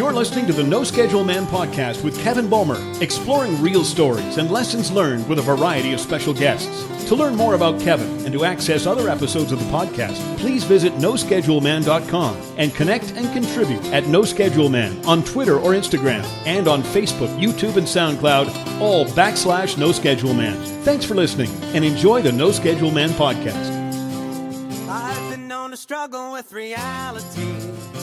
You're listening to the No Schedule Man podcast with Kevin Bulmer, exploring real stories and lessons learned with a variety of special guests. To learn more about Kevin and to access other episodes of the podcast, please visit noscheduleman.com and connect and contribute at No Schedule Man on Twitter or Instagram and on Facebook, YouTube, and SoundCloud, all /No Schedule Man. Thanks for listening and enjoy the No Schedule Man podcast. I've been known to struggle with reality,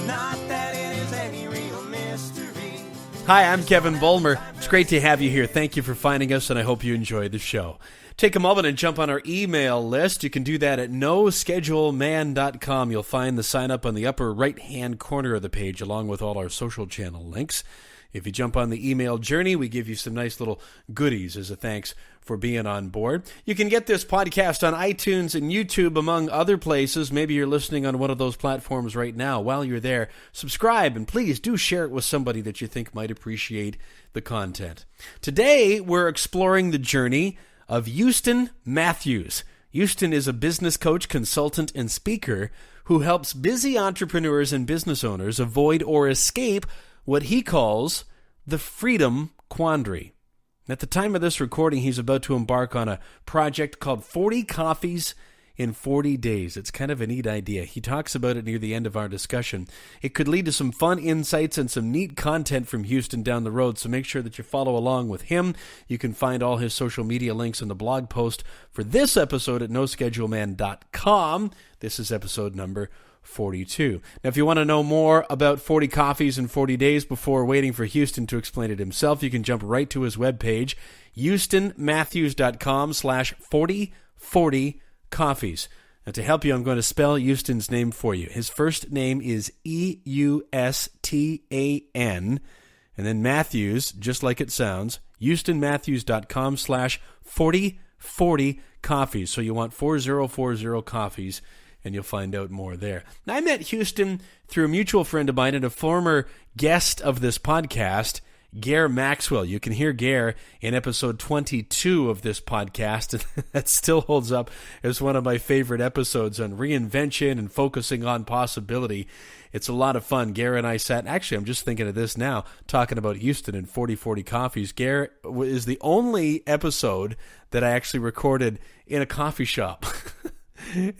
not that it is any real mystery. Hi, I'm Kevin Bulmer. It's great to have you here. Thank you for finding us, and I hope you enjoy the show. Take a moment and jump on our email list. You can do that at noscheduleman.com. You'll find the sign up on the upper right-hand corner of the page, along with all our social channel links. If you jump on the email journey, we give you some nice little goodies as a thanks for being on board. You can get this podcast on iTunes and YouTube, among other places. Maybe you're listening on one of those platforms right now. While you're there, subscribe, and please do share it with somebody that you think might appreciate the content. Today, we're exploring the journey of Eustan Matthews. Eustan is a business coach, consultant, and speaker who helps busy entrepreneurs and business owners avoid or escape what he calls the freedom quandary. At the time of this recording, he's about to embark on a project called 40 Coffees in 40 Days. It's kind of a neat idea. He talks about it near the end of our discussion. It could lead to some fun insights and some neat content from Eustan down the road, so make sure that you follow along with him. You can find all his social media links in the blog post for this episode at noscheduleman.com. This is episode number 42. Now, if you want to know more about 40 Coffees in 40 Days before waiting for Eustan to explain it himself, you can jump right to his webpage, eustanmatthews.com/4040coffees. Now, to help you, I'm going to spell Eustan's name for you. His first name is Eustan, and then Matthews, just like it sounds, eustanmatthews.com/4040coffees. So you want 4040 coffees, and you'll find out more there. Now, I met Eustan through a mutual friend of mine and a former guest of this podcast, Gare Maxwell. You can hear Gare in episode 22 of this podcast, and that still holds up as one of my favorite episodes on reinvention and focusing on possibility. It's a lot of fun. Gare and I sat, actually, I'm just thinking of this now, talking about Eustan and 4040 Coffees. Gare is the only episode that I actually recorded in a coffee shop.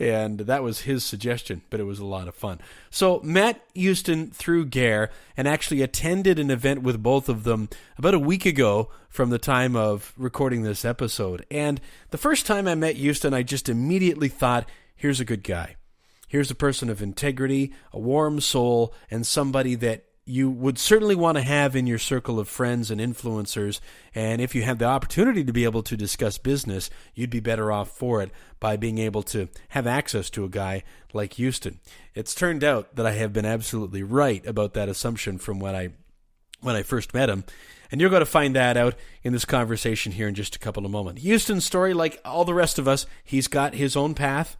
And that was his suggestion, but it was a lot of fun. So met Eustan through Gare and actually attended an event with both of them about a week ago from the time of recording this episode. And the first time I met Eustan, I just immediately thought, here's a good guy. Here's a person of integrity, a warm soul, and somebody that you would certainly want to have in your circle of friends and influencers. And if you have the opportunity to be able to discuss business, you'd be better off for it by being able to have access to a guy like Eustan. It's turned out that I have been absolutely right about that assumption from when I first met him. And you're going to find that out in this conversation here in just a couple of moments. Eustan's story, like all the rest of us, he's got his own path.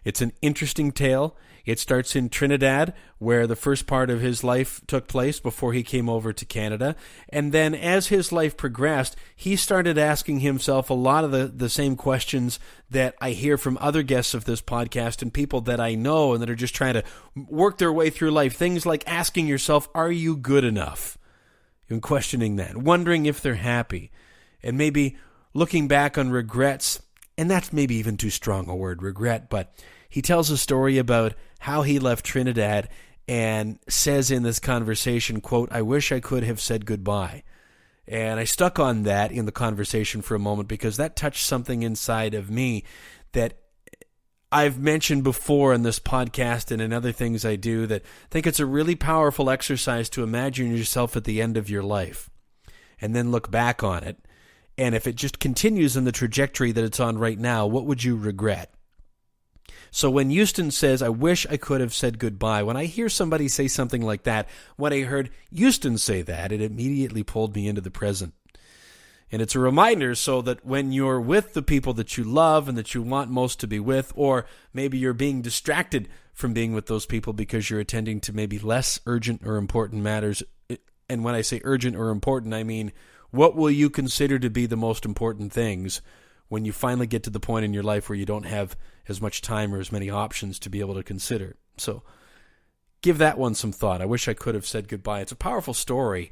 It's an interesting tale. It starts in Trinidad, where the first part of his life took place before he came over to Canada. And then as his life progressed, he started asking himself a lot of the same questions that I hear from other guests of this podcast and people that I know and that are just trying to work their way through life. Things like asking yourself, are you good enough? And questioning that, wondering if they're happy, and maybe looking back on regrets. And that's maybe even too strong a word, regret, but he tells a story about how he left Trinidad and says in this conversation, quote, I wish I could have said goodbye. And I stuck on that in the conversation for a moment because that touched something inside of me that I've mentioned before in this podcast and in other things I do, that I think it's a really powerful exercise to imagine yourself at the end of your life and then look back on it. And if it just continues in the trajectory that it's on right now, what would you regret? So when Eustan says, I wish I could have said goodbye, when I hear somebody say something like that, when I heard Eustan say that, it immediately pulled me into the present. And it's a reminder so that when you're with the people that you love and that you want most to be with, or maybe you're being distracted from being with those people because you're attending to maybe less urgent or important matters. And when I say urgent or important, I mean, what will you consider to be the most important things when you finally get to the point in your life where you don't have as much time or as many options to be able to consider? So give that one some thought. I wish I could have said goodbye. It's a powerful story,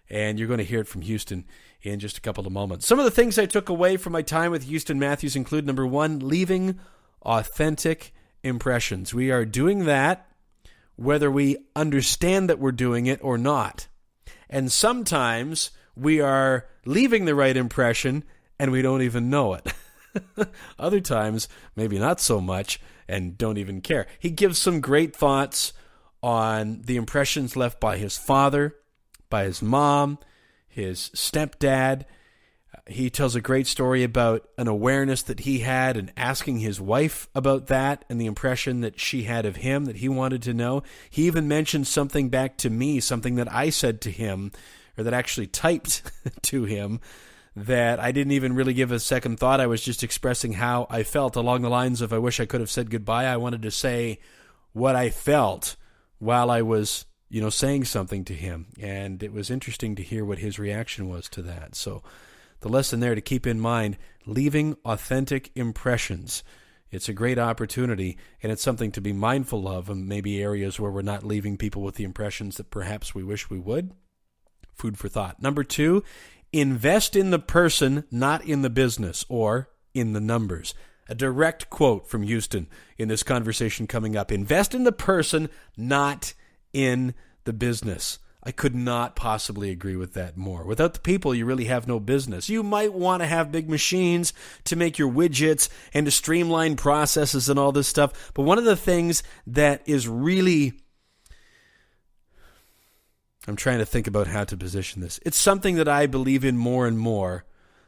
and you're going to hear it from Eustan in just a couple of moments. Some of the things I took away from my time with Eustan Matthews include, number one, leaving authentic impressions. We are doing that whether we understand that we're doing it or not. And sometimes we are leaving the right impression and we don't even know it. Other times, maybe not so much, and don't even care. He gives some great thoughts on the impressions left by his father, by his mom, his stepdad. He tells a great story about an awareness that he had and asking his wife about that and the impression that she had of him that he wanted to know. He even mentioned something back to me, something that I said to him, or that actually typed to him, that I didn't even really give a second thought. I was just expressing how I felt along the lines of, I wish I could have said goodbye. I wanted to say what I felt while I was, saying something to him. And it was interesting to hear what his reaction was to that. So the lesson there to keep in mind, leaving authentic impressions. It's a great opportunity, and it's something to be mindful of, and maybe areas where we're not leaving people with the impressions that perhaps we wish we would. Food for thought. Number two, invest in the person, not in the business or in the numbers. A direct quote from Eustan in this conversation coming up. Invest in the person, not in the business. I could not possibly agree with that more. Without the people, you really have no business. You might want to have big machines to make your widgets and to streamline processes and all this stuff. But one of the things that is really, I'm trying to think about how to position this. It's something that I believe in more and more.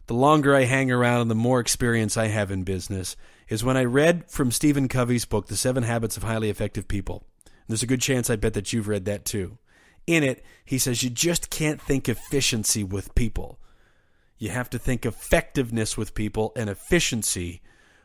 The longer I hang around and the more experience I have in business is when I read from Stephen Covey's book, The 7 Habits of Highly Effective People. And there's a good chance I bet that you've read that too. In it, he says you just can't think efficiency with people. You have to think effectiveness with people and efficiency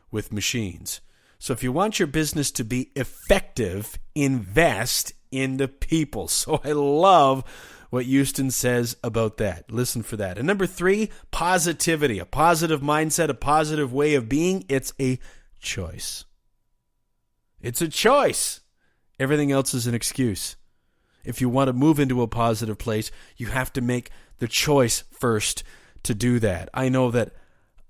with machines. So if you want your business to be effective, invest into people. So I love what Eustan says about that. Listen for that. And number three, positivity. A positive mindset, a positive way of being. It's a choice. It's a choice. Everything else is an excuse. If you want to move into a positive place, you have to make the choice first to do that. I know that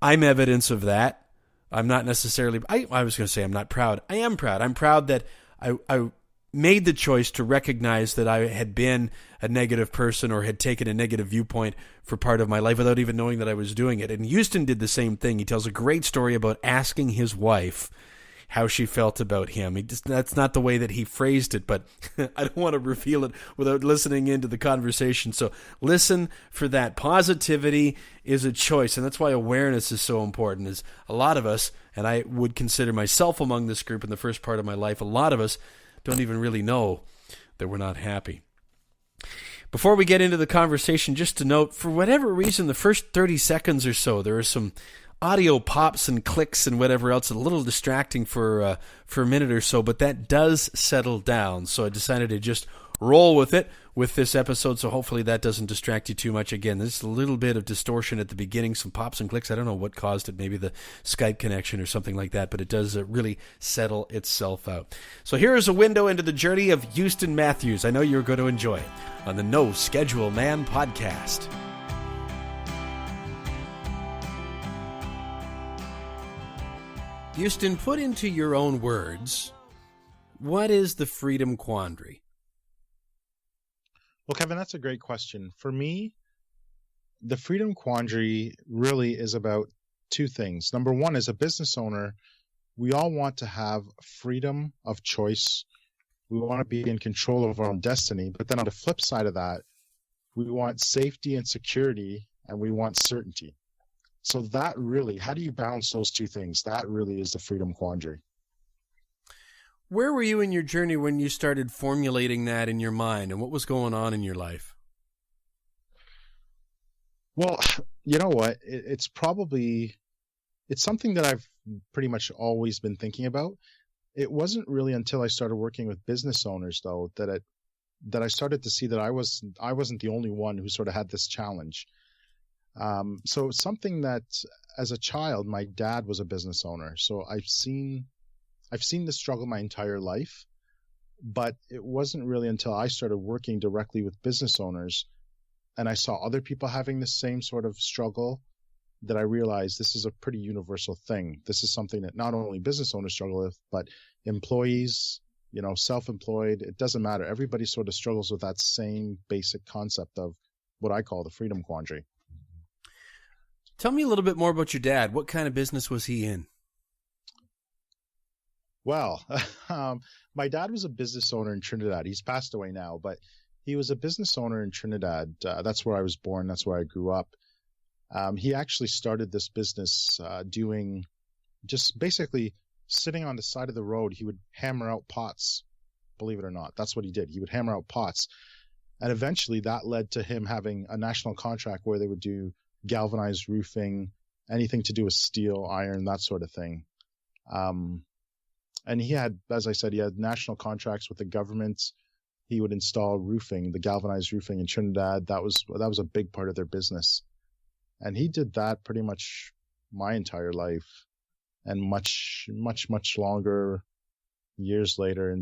I'm evidence of that. I'm not necessarily, I was going to say I'm not proud. I am proud. I'm proud that I made the choice to recognize that I had been a negative person or had taken a negative viewpoint for part of my life without even knowing that I was doing it. And Eustan did the same thing. He tells a great story about asking his wife how she felt about him. That's not the way that he phrased it, but I don't want to reveal it without listening into the conversation. So listen for that. Positivity is a choice, and that's why awareness is so important. Is a lot of us, and I would consider myself among this group in the first part of my life, a lot of us don't even really know that we're not happy. Before we get into the conversation, just to note, for whatever reason, the first 30 seconds or so, there are some audio pops and clicks and whatever else, a little distracting for a minute or so, but that does settle down. So I decided to just roll with it with this episode, so hopefully that doesn't distract you too much. Again, there's a little bit of distortion at the beginning, some pops and clicks. I don't know what caused it, maybe the Skype connection or something like that, but it does really settle itself out. So here is a window into the journey of Eustan Matthews. I know you're going to enjoy it on the No Schedule Man podcast. Eustan, put into your own words, what is the freedom quandary? Well, Kevin, that's a great question. For me, the freedom quandary really is about two things. Number one, as a business owner, we all want to have freedom of choice. We want to be in control of our own destiny. But then on the flip side of that, we want safety and security, and we want certainty. So that really, how do you balance those two things? That really is the freedom quandary. Where were you in your journey when you started formulating that in your mind, and what was going on in your life? Well, you know what? It's something that I've pretty much always been thinking about. It wasn't really until I started working with business owners, though, that I started to see that I wasn't the only one who sort of had this challenge. So it's something that, as a child, my dad was a business owner. So I've seen the struggle my entire life, But it wasn't really until I started working directly with business owners and I saw other people having the same sort of struggle that I realized this is a pretty universal thing. This is something that not only business owners struggle with, but employees, self-employed, it doesn't matter. Everybody sort of struggles with that same basic concept of what I call the freedom quandary. Tell me a little bit more about your dad. What kind of business was he in? Well, my dad was a business owner in Trinidad. He's passed away now, but he was a business owner in Trinidad. That's where I was born. That's where I grew up. He actually started this business doing just basically sitting on the side of the road. He would hammer out pots, believe it or not. That's what he did. He would hammer out pots. And eventually that led to him having a national contract where they would do galvanized roofing, anything to do with steel, iron, that sort of thing. And he had, as I said, he had national contracts with the government. He would install roofing, the galvanized roofing in Trinidad. That was a big part of their business. And he did that pretty much my entire life and much, much, much longer years later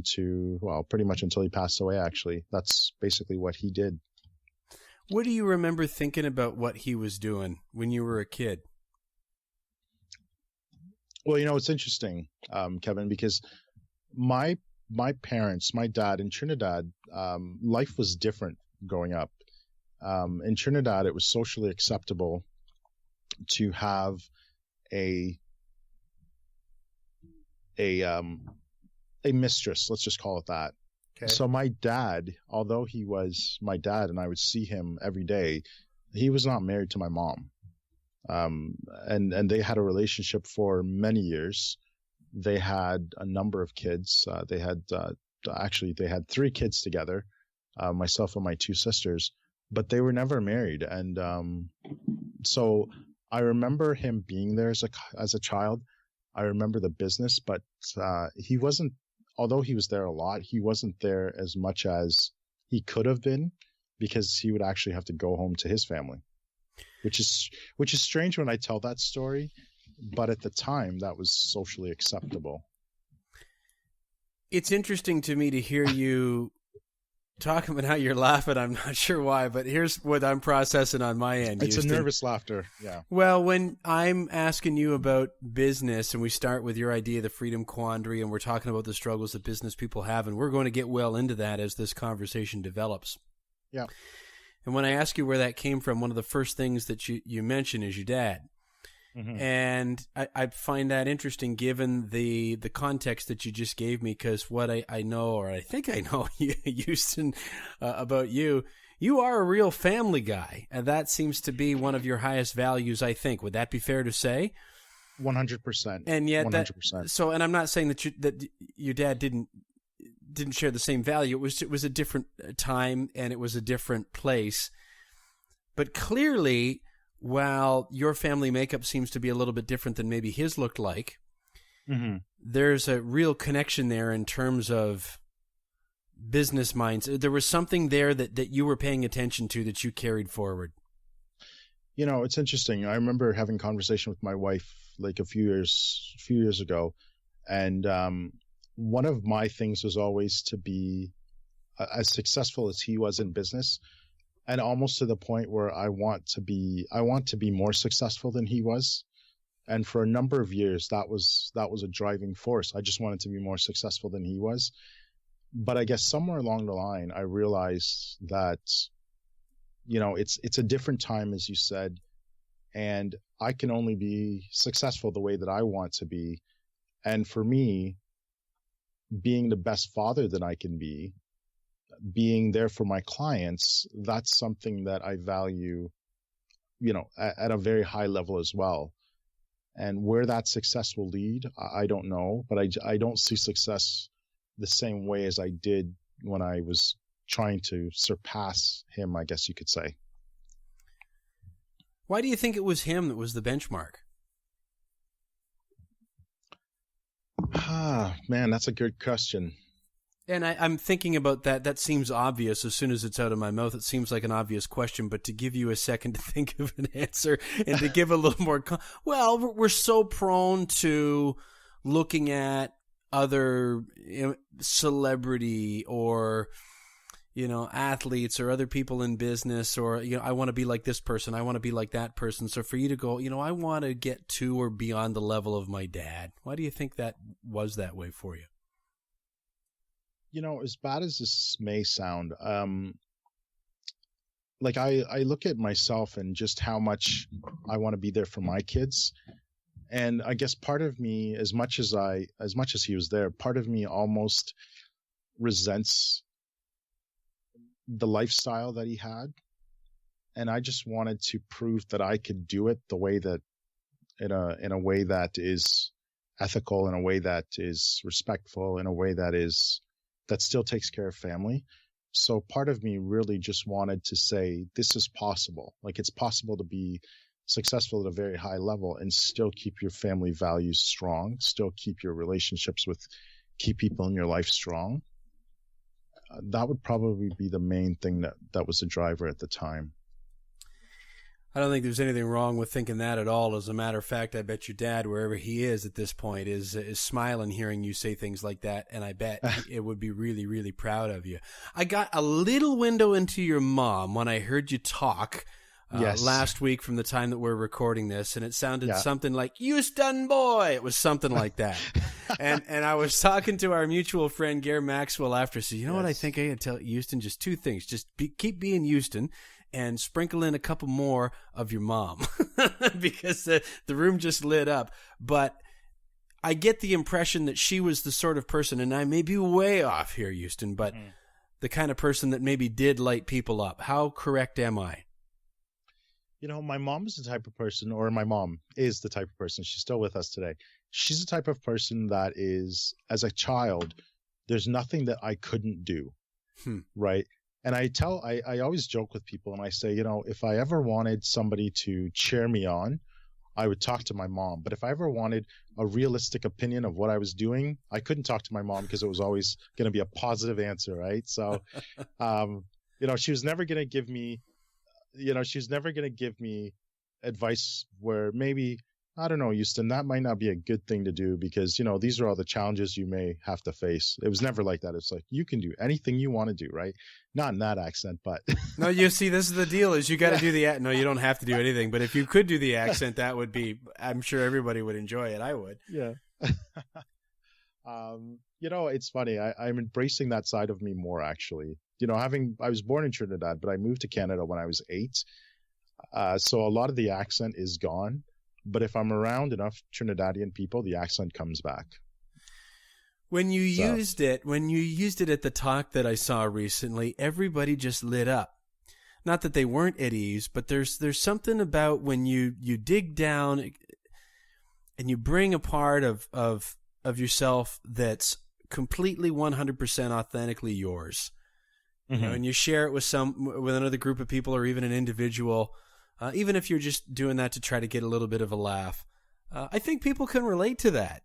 pretty much until he passed away, actually. That's basically what he did. What do you remember thinking about what he was doing when you were a kid? Well, it's interesting, Kevin, because my parents, my dad in Trinidad, life was different growing up. In Trinidad, it was socially acceptable to have a mistress, let's just call it that. Okay. So my dad, although he was my dad and I would see him every day, he was not married to my mom. And they had a relationship for many years. They had a number of kids. They had 3 kids together, myself and my 2 sisters, but they were never married. And so I remember him being there as a child. I remember the business, but he wasn't, although he was there a lot, he wasn't there as much as he could have been because he would actually have to go home to his family. Which is strange when I tell that story, but at the time that was socially acceptable. It's interesting to me to hear you talk about how you're laughing. I'm not sure why, but here's what I'm processing on my end. It's Eustan. A nervous laughter, yeah. Well, when I'm asking you about business and we start with your idea of the freedom quandary and we're talking about the struggles that business people have, and we're going to get well into that as this conversation develops. Yeah. And when I ask you where that came from, one of the first things that you mention is your dad. Mm-hmm. And I find that interesting given the context that you just gave me, because what I know, or I think I know, Eustan, about you are a real family guy. And that seems to be one of your highest values, I think. Would that be fair to say? 100%. And yet 100%. And I'm not saying that your dad didn't share the same value. It was a different time and it was a different place. But clearly, while your family makeup seems to be a little bit different than maybe his looked like, mm-hmm. there's a real connection there in terms of business minds. There was something there that you were paying attention to that you carried forward. It's interesting. I remember having a conversation with my wife like a few years ago, and one of my things was always to be as successful as he was in business, and almost to the point where I want to be more successful than he was. And for a number of years, that was a driving force. I just wanted to be more successful than he was. But I guess somewhere along the line, I realized that, it's a different time, as you said, and I can only be successful the way that I want to be. And for me, being the best father that I can be, being there for my clients, that's something that I value, at a very high level as well. And where that success will lead, I don't know, but I don't see success the same way as I did when I was trying to surpass him, I guess you could say. Why do you think it was him that was the benchmark? Man, that's a good question. And I'm thinking about that. That seems obvious as soon as it's out of my mouth. It seems like an obvious question, but to give you a second to think of an answer and to give a little more... we're so prone to looking at other celebrity or, athletes or other people in business, or, I want to be like this person, I want to be like that person. So for you to go, I want to get to or beyond the level of my dad. Why do you think that was that way for you? As bad as this may sound, like I look at myself and just how much I want to be there for my kids. And I guess part of me, as much as he was there, part of me almost resents the lifestyle that he had. And I just wanted to prove that I could do it the way that, in a way that is ethical, in a way that is respectful, in a way that still takes care of family. So part of me really just wanted to say, this is possible. Like, it's possible to be successful at a very high level and still keep your family values strong, still keep your relationships with key people in your life strong. That would probably be the main thing that was the driver at the time. I don't think there's anything wrong with thinking that at all. As a matter of fact, I bet your dad, wherever he is at this point, is smiling hearing you say things like that, and I bet it would be really, really proud of you. I got a little window into your mom when I heard you talk Yes. last week from the time that we're recording this, and it sounded something like, "Eustan boy." It was something like that. and I was talking to our mutual friend, Gare Maxwell, after, so what I think I can tell Eustan? Just two things. Just keep being Eustan, and sprinkle in a couple more of your mom because the room just lit up. But I get the impression that she was the sort of person, and I may be way off here, Eustan, but the kind of person that maybe did light people up. How correct am I? My mom is the type of person, or my mom is the type of person, she's still with us today. She's the type of person that is, as a child, there's nothing that I couldn't do. Right. And I always joke with people and I say, if I ever wanted somebody to cheer me on, I would talk to my mom. But if I ever wanted a realistic opinion of what I was doing, I couldn't talk to my mom because it was always going to be a positive answer. Right. So, she was never going to give me, advice where maybe, I don't know, Eustan, that might not be a good thing to do because, these are all the challenges you may have to face. It was never like that. It's like, you can do anything you want to do, right? Not in that accent, but. No, you see, this is the deal is you got to do the, no, you don't have to do anything, but if you could do the accent, that would be, I'm sure everybody would enjoy it. I would. Yeah. It's funny. I'm embracing that side of me more, actually. I was born in Trinidad, but I moved to Canada when I was 8. So a lot of the accent is gone. But if I'm around enough Trinidadian people, the accent comes back. When you used it at the talk that I saw recently, everybody just lit up. Not that they weren't at ease, but there's something about when you dig down and you bring a part of yourself that's completely 100% authentically yours. And you share it with another group of people or even an individual. Even if you're just doing that to try to get a little bit of a laugh, I think people can relate to that.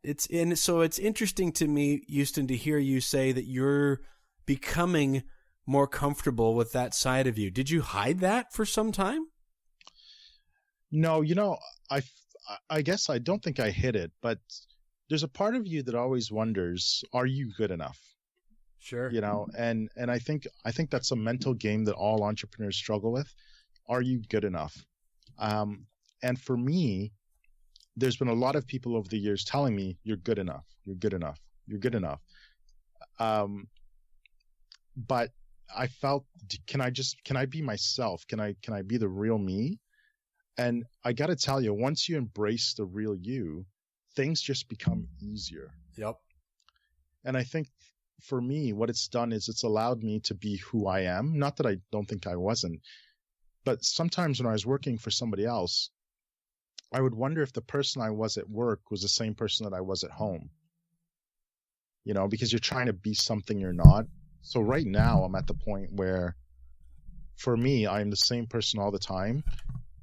So it's interesting to me, Eustan, to hear you say that you're becoming more comfortable with that side of you. Did you hide that for some time? No, I guess I don't think I hid it, but there's a part of you that always wonders, are you good enough? Sure. And I think that's a mental game that all entrepreneurs struggle with. Are you good enough? And for me, there's been a lot of people over the years telling me, you're good enough, you're good enough, you're good enough. But I felt, can I be myself? Can I be the real me? And I got to tell you, once you embrace the real you, things just become easier. Yep. And I think for me, what it's done is it's allowed me to be who I am. Not that I don't think I wasn't. But sometimes when I was working for somebody else, I would wonder if the person I was at work was the same person that I was at home. Because you're trying to be something you're not. So right now I'm at the point where, for me, I'm the same person all the time.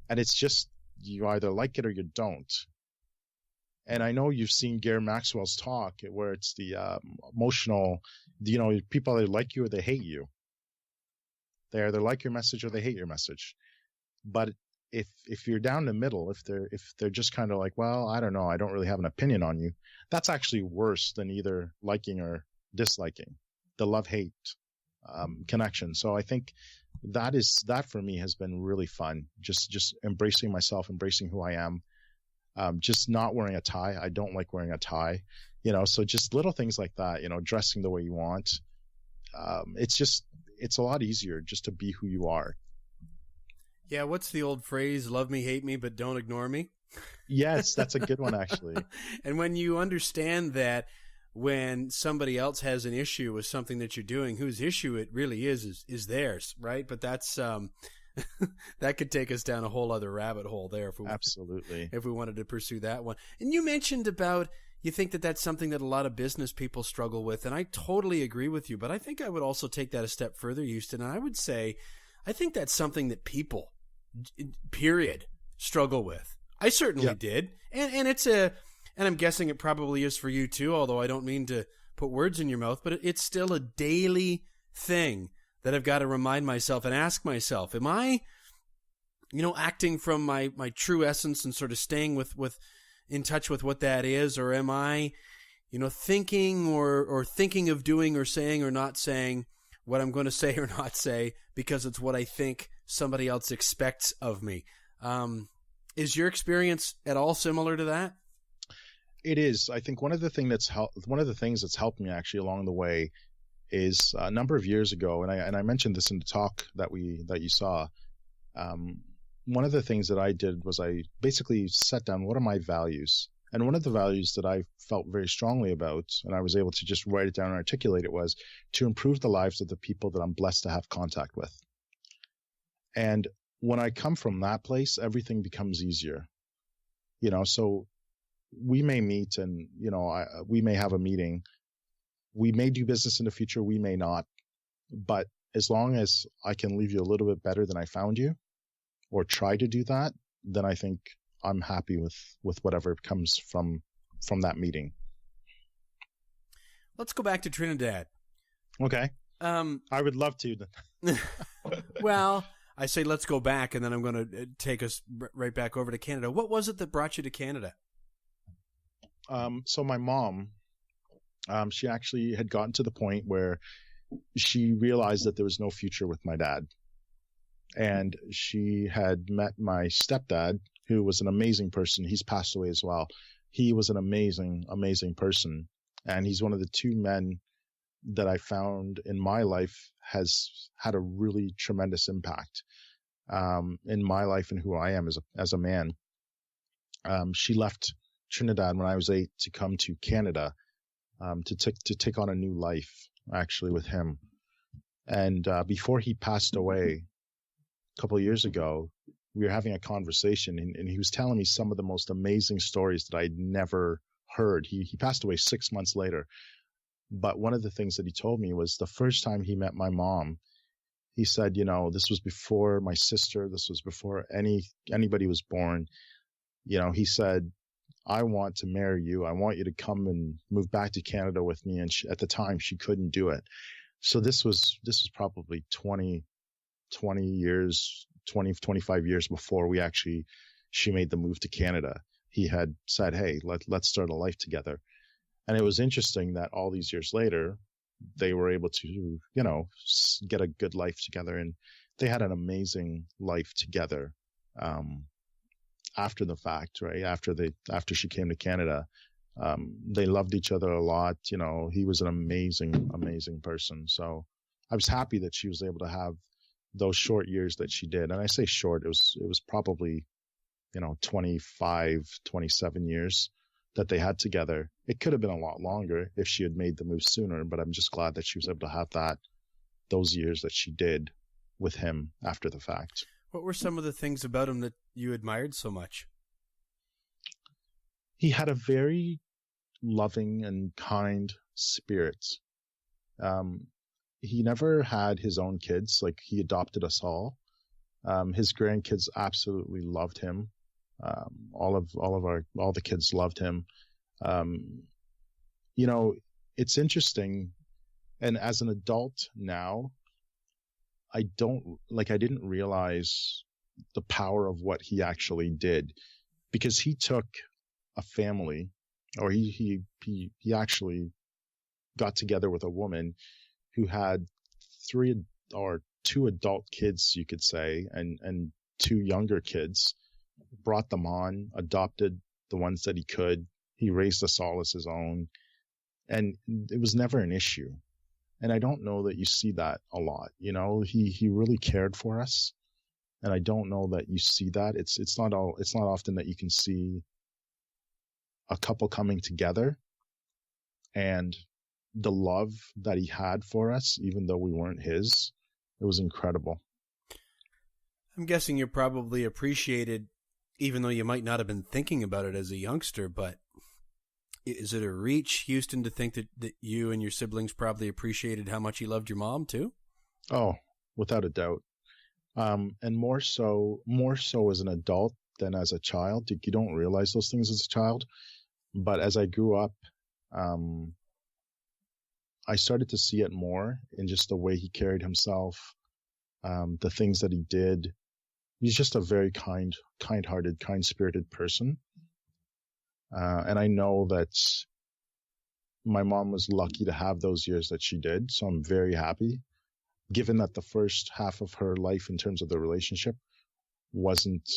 And it's just, you either like it or you don't. And I know you've seen Gare Maxwell's talk where it's the emotional, people either like you or they hate you. They either like your message or they hate your message. But if you're down the middle, if they're just kind of like, well, I don't know, I don't really have an opinion on you, that's actually worse than either liking or disliking, the love-hate connection. So I think that for me has been really fun. Just embracing myself, embracing who I am. Just not wearing a tie. I don't like wearing a tie, so just little things like that, dressing the way you want. It's a lot easier just to be who you are. Yeah. What's the old phrase? Love me, hate me, but don't ignore me. Yes, that's a good one, actually. And when you understand that when somebody else has an issue with something that you're doing, whose issue it really is theirs, right? But that's that could take us down a whole other rabbit hole there. Absolutely. If we wanted to pursue that one. And you mentioned about you think that that's something that a lot of business people struggle with, and I totally agree with you. But I think I would also take that a step further, Eustan, and I would say I think that's something that people, period, struggle with. I certainly did, and and I'm guessing it probably is for you too, although I don't mean to put words in your mouth, but it's still a daily thing that I've got to remind myself and ask myself, am I, acting from my true essence and sort of staying with in touch with what that is, or am I, thinking or thinking of doing or saying or not saying what I'm going to say or not say because it's what I think somebody else expects of me. Is your experience at all similar to that? It is. I think one of the things that's helped me actually along the way is a number of years ago, and I mentioned this in the talk that you saw. One of the things that I did was I basically set down what are my values, and one of the values that I felt very strongly about, and I was able to just write it down and articulate it, was to improve the lives of the people that I'm blessed to have contact with. And when I come from that place, everything becomes easier. So we may meet and, we may have a meeting. We may do business in the future. We may not. But as long as I can leave you a little bit better than I found you, or try to do that, then I think I'm happy with whatever comes from that meeting. Let's go back to Trinidad. Okay. I would love to. Well, I say let's go back, and then I'm going to take us right back over to Canada. What was it that brought you to Canada? So my mom, she actually had gotten to the point where she realized that there was no future with my dad. And she had met my stepdad, who was an amazing person. He's passed away as well. He was an amazing, amazing person. And he's one of the two men that I found in my life has had a really tremendous impact in my life and who I am as a man. She left Trinidad when I was 8 to come to Canada to take on a new life, actually, with him. And before he passed away a couple of years ago, we were having a conversation, and he was telling me some of the most amazing stories that I'd never heard. He passed away 6 months later. But one of the things that he told me was the first time he met my mom, he said, this was before my sister, this was before anybody was born. He said, I want to marry you. I want you to come and move back to Canada with me. And at the time, she couldn't do it. So this was probably 20 years, 20, 25 years before she made the move to Canada. He had said, hey, let's start a life together. And it was interesting that all these years later, they were able to, get a good life together. And they had an amazing life together after the fact, right? After she came to Canada. They loved each other a lot. He was an amazing, amazing person. So I was happy that she was able to have those short years that she did. And I say short, it was probably, 25, 27 years that they had together. It could have been a lot longer if she had made the move sooner, but I'm just glad that she was able to have those years that she did with him after the fact. What were some of the things about him that you admired so much? He had a very loving and kind spirit. He never had his own kids. Like, he adopted us all. His grandkids absolutely loved him. All the kids loved him. It's interesting. And as an adult now, I didn't realize the power of what he actually did, because he took a family, or he actually got together with a woman who had two adult kids, you could say, and two younger kids, brought them on, adopted the ones that he could. He raised us all as his own, and it was never an issue. And I don't know that you see that a lot. He really cared for us, and I don't know that you see that. It's not often that you can see a couple coming together, and the love that he had for us, even though we weren't his, it was incredible. I'm guessing you probably appreciated, even though you might not have been thinking about it as a youngster, but is it a reach, Eustan, to think that you and your siblings probably appreciated how much he loved your mom too? Oh, without a doubt. And more so as an adult than as a child. You don't realize those things as a child. But as I grew up, I started to see it more in just the way he carried himself, the things that he did. He's just a very kind-hearted, kind-spirited person. And I know that my mom was lucky to have those years that she did. So I'm very happy, given that the first half of her life in terms of the relationship wasn't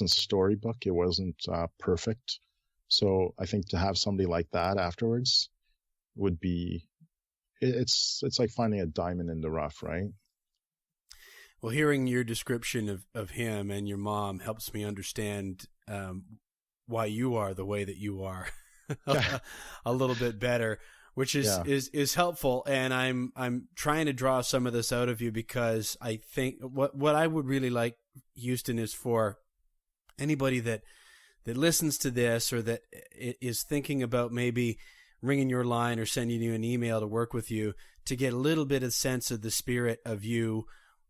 storybook. It wasn't perfect. So I think to have somebody like that afterwards would be, it's like finding a diamond in the rough, right? Well, hearing your description of him and your mom helps me understand why you are the way that you are a little bit better, which is helpful. And I'm trying to draw some of this out of you, because I think what I would really like, Eustan, is for anybody that listens to this, or that is thinking about maybe ringing your line or sending you an email to work with you, to get a little bit of sense of the spirit of you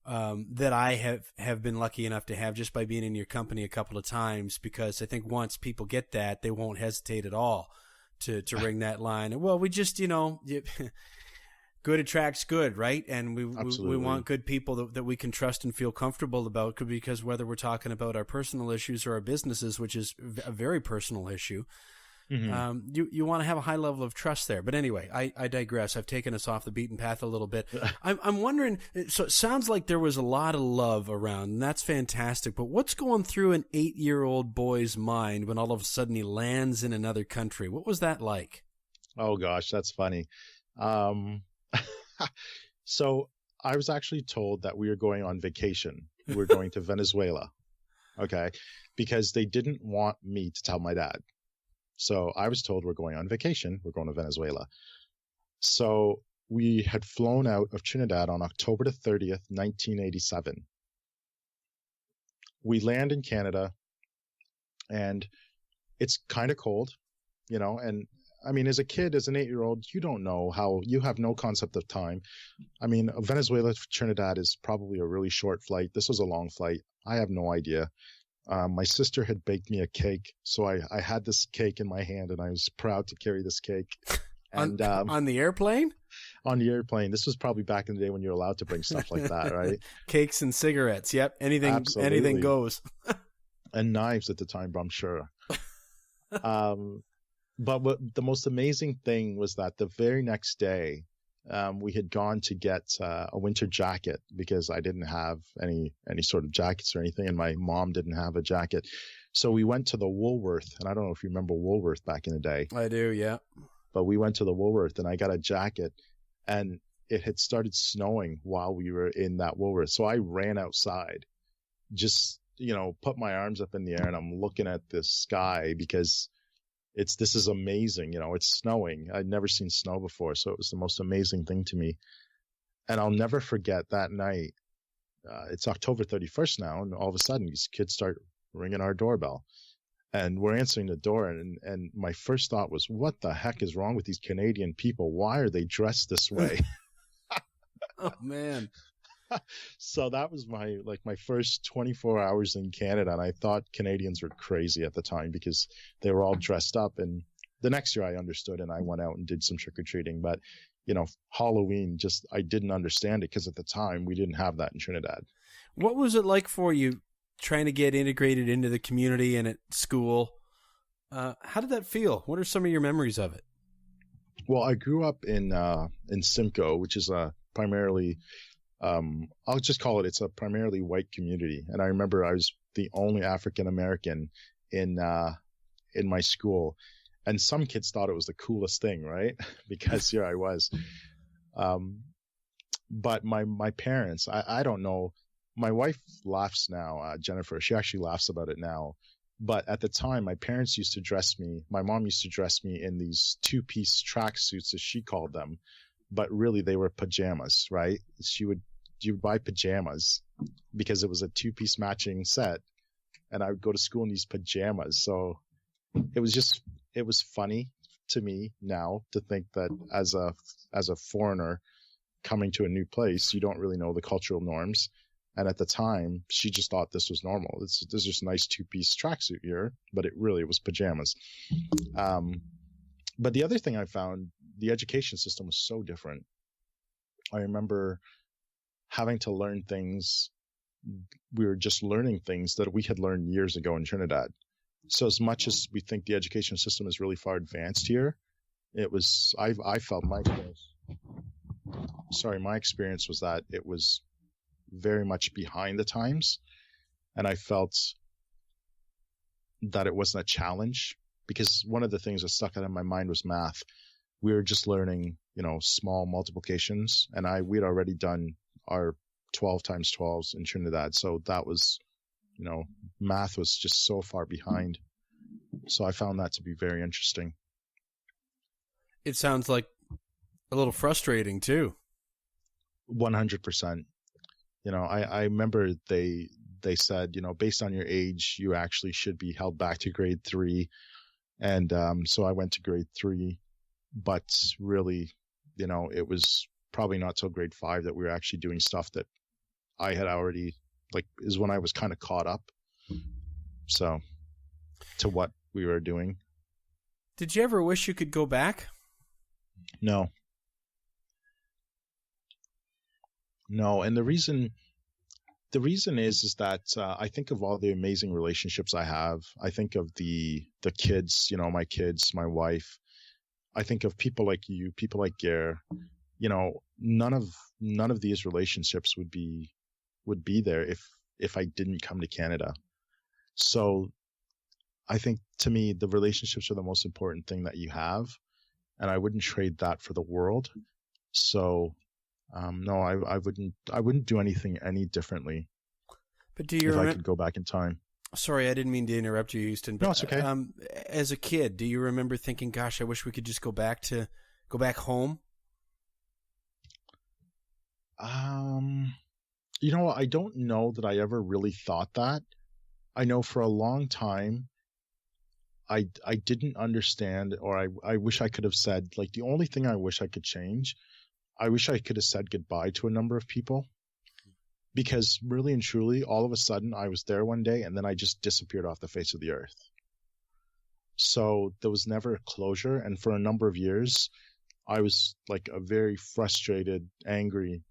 that I have been lucky enough to have just by being in your company a couple of times, because I think once people get that, they won't hesitate at all to ring that line. Well, we just, good attracts good, right? And we want good people that we can trust and feel comfortable about, because whether we're talking about our personal issues or our businesses, which is a very personal issue, you want to have a high level of trust there. But anyway, I digress. I've taken us off the beaten path a little bit. I'm wondering, so it sounds like there was a lot of love around, and that's fantastic. But what's going through an 8-year-old boy's mind when all of a sudden he lands in another country? What was that like? Oh gosh, that's funny. So I was actually told that we were going on vacation. We were going to Venezuela. Okay. Because they didn't want me to tell my dad. So I was told we're going on vacation. We're going to Venezuela. So we had flown out of Trinidad on October the 30th, 1987. We land in Canada, and it's kind of cold, and I mean, as a kid, as an 8-year-old, you don't know you have no concept of time. I mean, Venezuela to Trinidad is probably a really short flight. This was a long flight. I have no idea. My sister had baked me a cake, so I had this cake in my hand, and I was proud to carry this cake. And on the airplane? On the airplane. This was probably back in the day when you're allowed to bring stuff like that, right? Cakes and cigarettes. Yep. Anything goes. And knives at the time, I'm sure. But what the most amazing thing was that the very next day, we had gone to get a winter jacket, because I didn't have any sort of jackets or anything, and my mom didn't have a jacket. So we went to the Woolworth, and I don't know if you remember Woolworth back in the day. I do, yeah. But we went to the Woolworth, and I got a jacket, and it had started snowing while we were in that Woolworth. So I ran outside, just, put my arms up in the air, and I'm looking at this sky, because this is amazing. It's snowing. I'd never seen snow before. So it was the most amazing thing to me. And I'll never forget that night. It's October 31st now. And all of a sudden these kids start ringing our doorbell, and we're answering the door. And my first thought was, what the heck is wrong with these Canadian people? Why are they dressed this way? Oh man. So that was my first 24 hours in Canada, and I thought Canadians were crazy at the time because they were all dressed up. And the next year I understood, and I went out and did some trick-or-treating. But, Halloween, I didn't understand it, because at the time we didn't have that in Trinidad. What was it like for you trying to get integrated into the community and at school. How did that feel? What are some of your memories of it? Well, I grew up in Simcoe, which is a primarily, I'll just call it's a primarily white community. And I remember I was the only African American in my school, and some kids thought it was the coolest thing, right? Because here I was. But my parents, I don't know. My wife laughs now, Jennifer. She actually laughs about it now. But at the time, my parents used to dress me. My mom used to dress me in these two-piece tracksuits, as she called them. But really, they were pajamas, right? You would buy pajamas because it was a two-piece matching set, and I would go to school in these pajamas. So it was funny to me now to think that as a foreigner coming to a new place, you don't really know the cultural norms. And at the time, she just thought this was normal. There's just a nice two-piece tracksuit here, but it really was pajamas. But the other thing I found, the education system was so different. I remember having to learn things. We were just learning things that we had learned years ago in Trinidad. So as much as we think the education system is really far advanced here, I felt my experience was that it was very much behind the times, and I felt that it wasn't a challenge, because one of the things that stuck out in my mind was math. We were just learning, small multiplications, and we'd already done our 12 times 12s in Trinidad, so that was, math was just so far behind. So I found that to be very interesting. It sounds like a little frustrating too. 100%. I remember they said, based on your age, you actually should be held back to grade 3. And so I went to grade 3, but really, it was probably not till grade 5 that we were actually doing stuff that I had already, is when I was kind of caught up. So to what we were doing. Did you ever wish you could go back? No. And the reason is that I think of all the amazing relationships I have. I think of the kids, my kids, my wife. I think of people like you, people like Gare. None of these relationships would be there if I didn't come to Canada. So I think, to me, the relationships are the most important thing that you have, and I wouldn't trade that for the world. So no, I wouldn't do anything any differently. But do you I could go back in time? Sorry, I didn't mean to interrupt you, Eustan. But, no, it's okay. As a kid, do you remember thinking, "Gosh, I wish we could just go back home"? I don't know that I ever really thought that. I know for a long time, I didn't understand, or I wish I could have said, the only thing I wish I could change, I wish I could have said goodbye to a number of people, because really and truly, all of a sudden I was there one day and then I just disappeared off the face of the earth. So there was never a closure. And for a number of years, I was a very frustrated, angry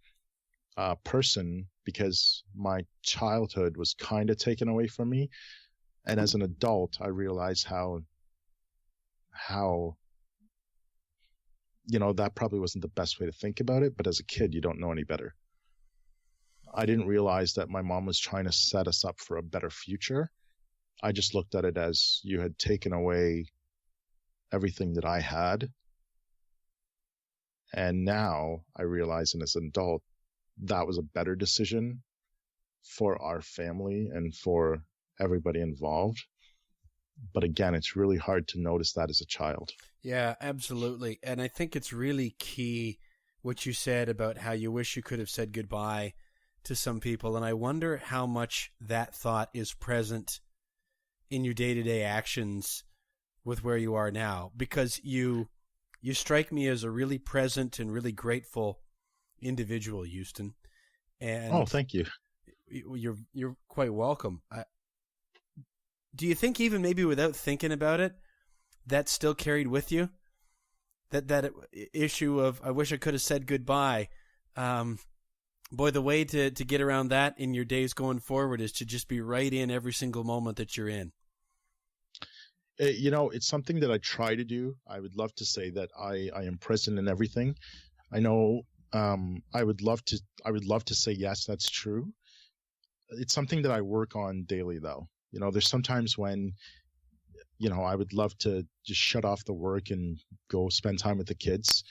person, because my childhood was kind of taken away from me. And as an adult, I realized how that probably wasn't the best way to think about it, but as a kid, you don't know any better. I didn't realize that my mom was trying to set us up for a better future. I just looked at it as you had taken away everything that I had. And now I realize, and as an adult, that was a better decision for our family and for everybody involved. But again, it's really hard to notice that as a child. Yeah, absolutely. And I think it's really key what you said about how you wish you could have said goodbye to some people. And I wonder how much that thought is present in your day-to-day actions with where you are now. Because you strike me as a really present and really grateful individual, Eustan. And oh, thank you. You're quite welcome. Do you think even maybe without thinking about it, that still carried with you? That issue of, I wish I could have said goodbye. Boy, the way to get around that in your days going forward is to just be right in every single moment that you're in. It's something that I try to do. I would love to say that I am present in everything. I know I would love to say yes, that's true. It's something that I work on daily, though. There's sometimes when, I would love to just shut off the work and go spend time with the kids.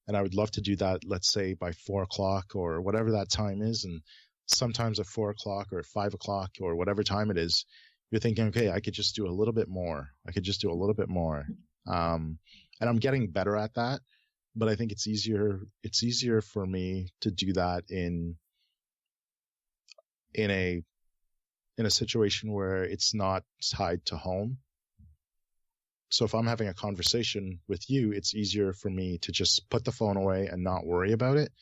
And I would love to do that, let's say by 4:00 or whatever that time is. And sometimes at 4:00 or 5:00 or whatever time it is, you're thinking, okay, I could just do a little bit more. And I'm getting better at that, but I think it's easier for me to do that in a situation where it's not tied to home. So if I'm having a conversation with you, it's easier for me to just put the phone away and not worry about it,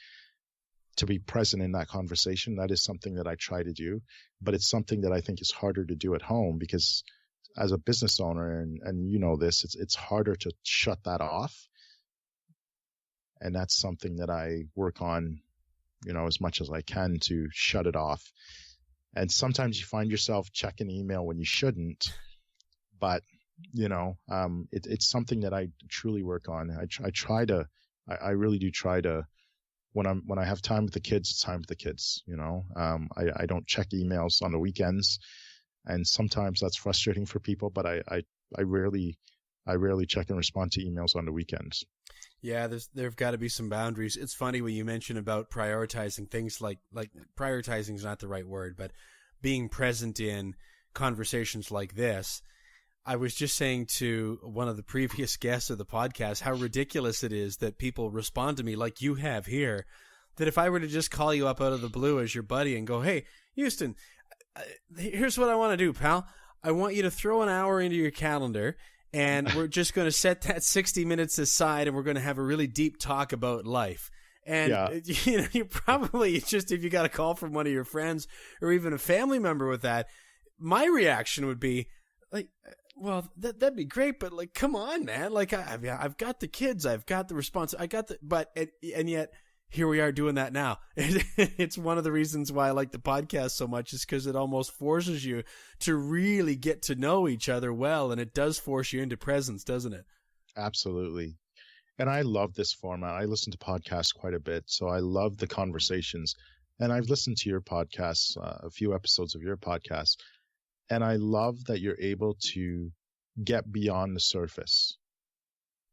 to be present in that conversation. That is something that I try to do, but it's something that I think is harder to do at home because as a business owner, and this, it's harder to shut that off. And that's something that I work on, as much as I can to shut it off. And sometimes you find yourself checking email when you shouldn't, but it's something that I truly work on. I really do try to, when I have time with the kids, it's time with the kids. I don't check emails on the weekends, and sometimes that's frustrating for people, but I rarely check and respond to emails on the weekends. Yeah, there've got to be some boundaries. It's funny when you mention about prioritizing things like prioritizing is not the right word, but being present in conversations like this. I was just saying to one of the previous guests of the podcast how ridiculous it is that people respond to me like you have here, that if I were to just call you up out of the blue as your buddy and go, hey, Eustan, here's what I want to do, pal. I want you to throw an hour into your calendar, and we're just going to set that 60 minutes aside, and we're going to have a really deep talk about life. And, you probably just, if you got a call from one of your friends or even a family member with that, my reaction would be like, well, that'd be great, but like, come on, man. Like, I've got the kids, I've got the response, and yet here we are doing that now. It's one of the reasons why I like the podcast so much, is because it almost forces you to really get to know each other well, and it does force you into presence, doesn't it? Absolutely. And I love this format. I listen to podcasts quite a bit, so I love the conversations. And I've listened to your podcasts, a few episodes of your podcast, and I love that you're able to get beyond the surface.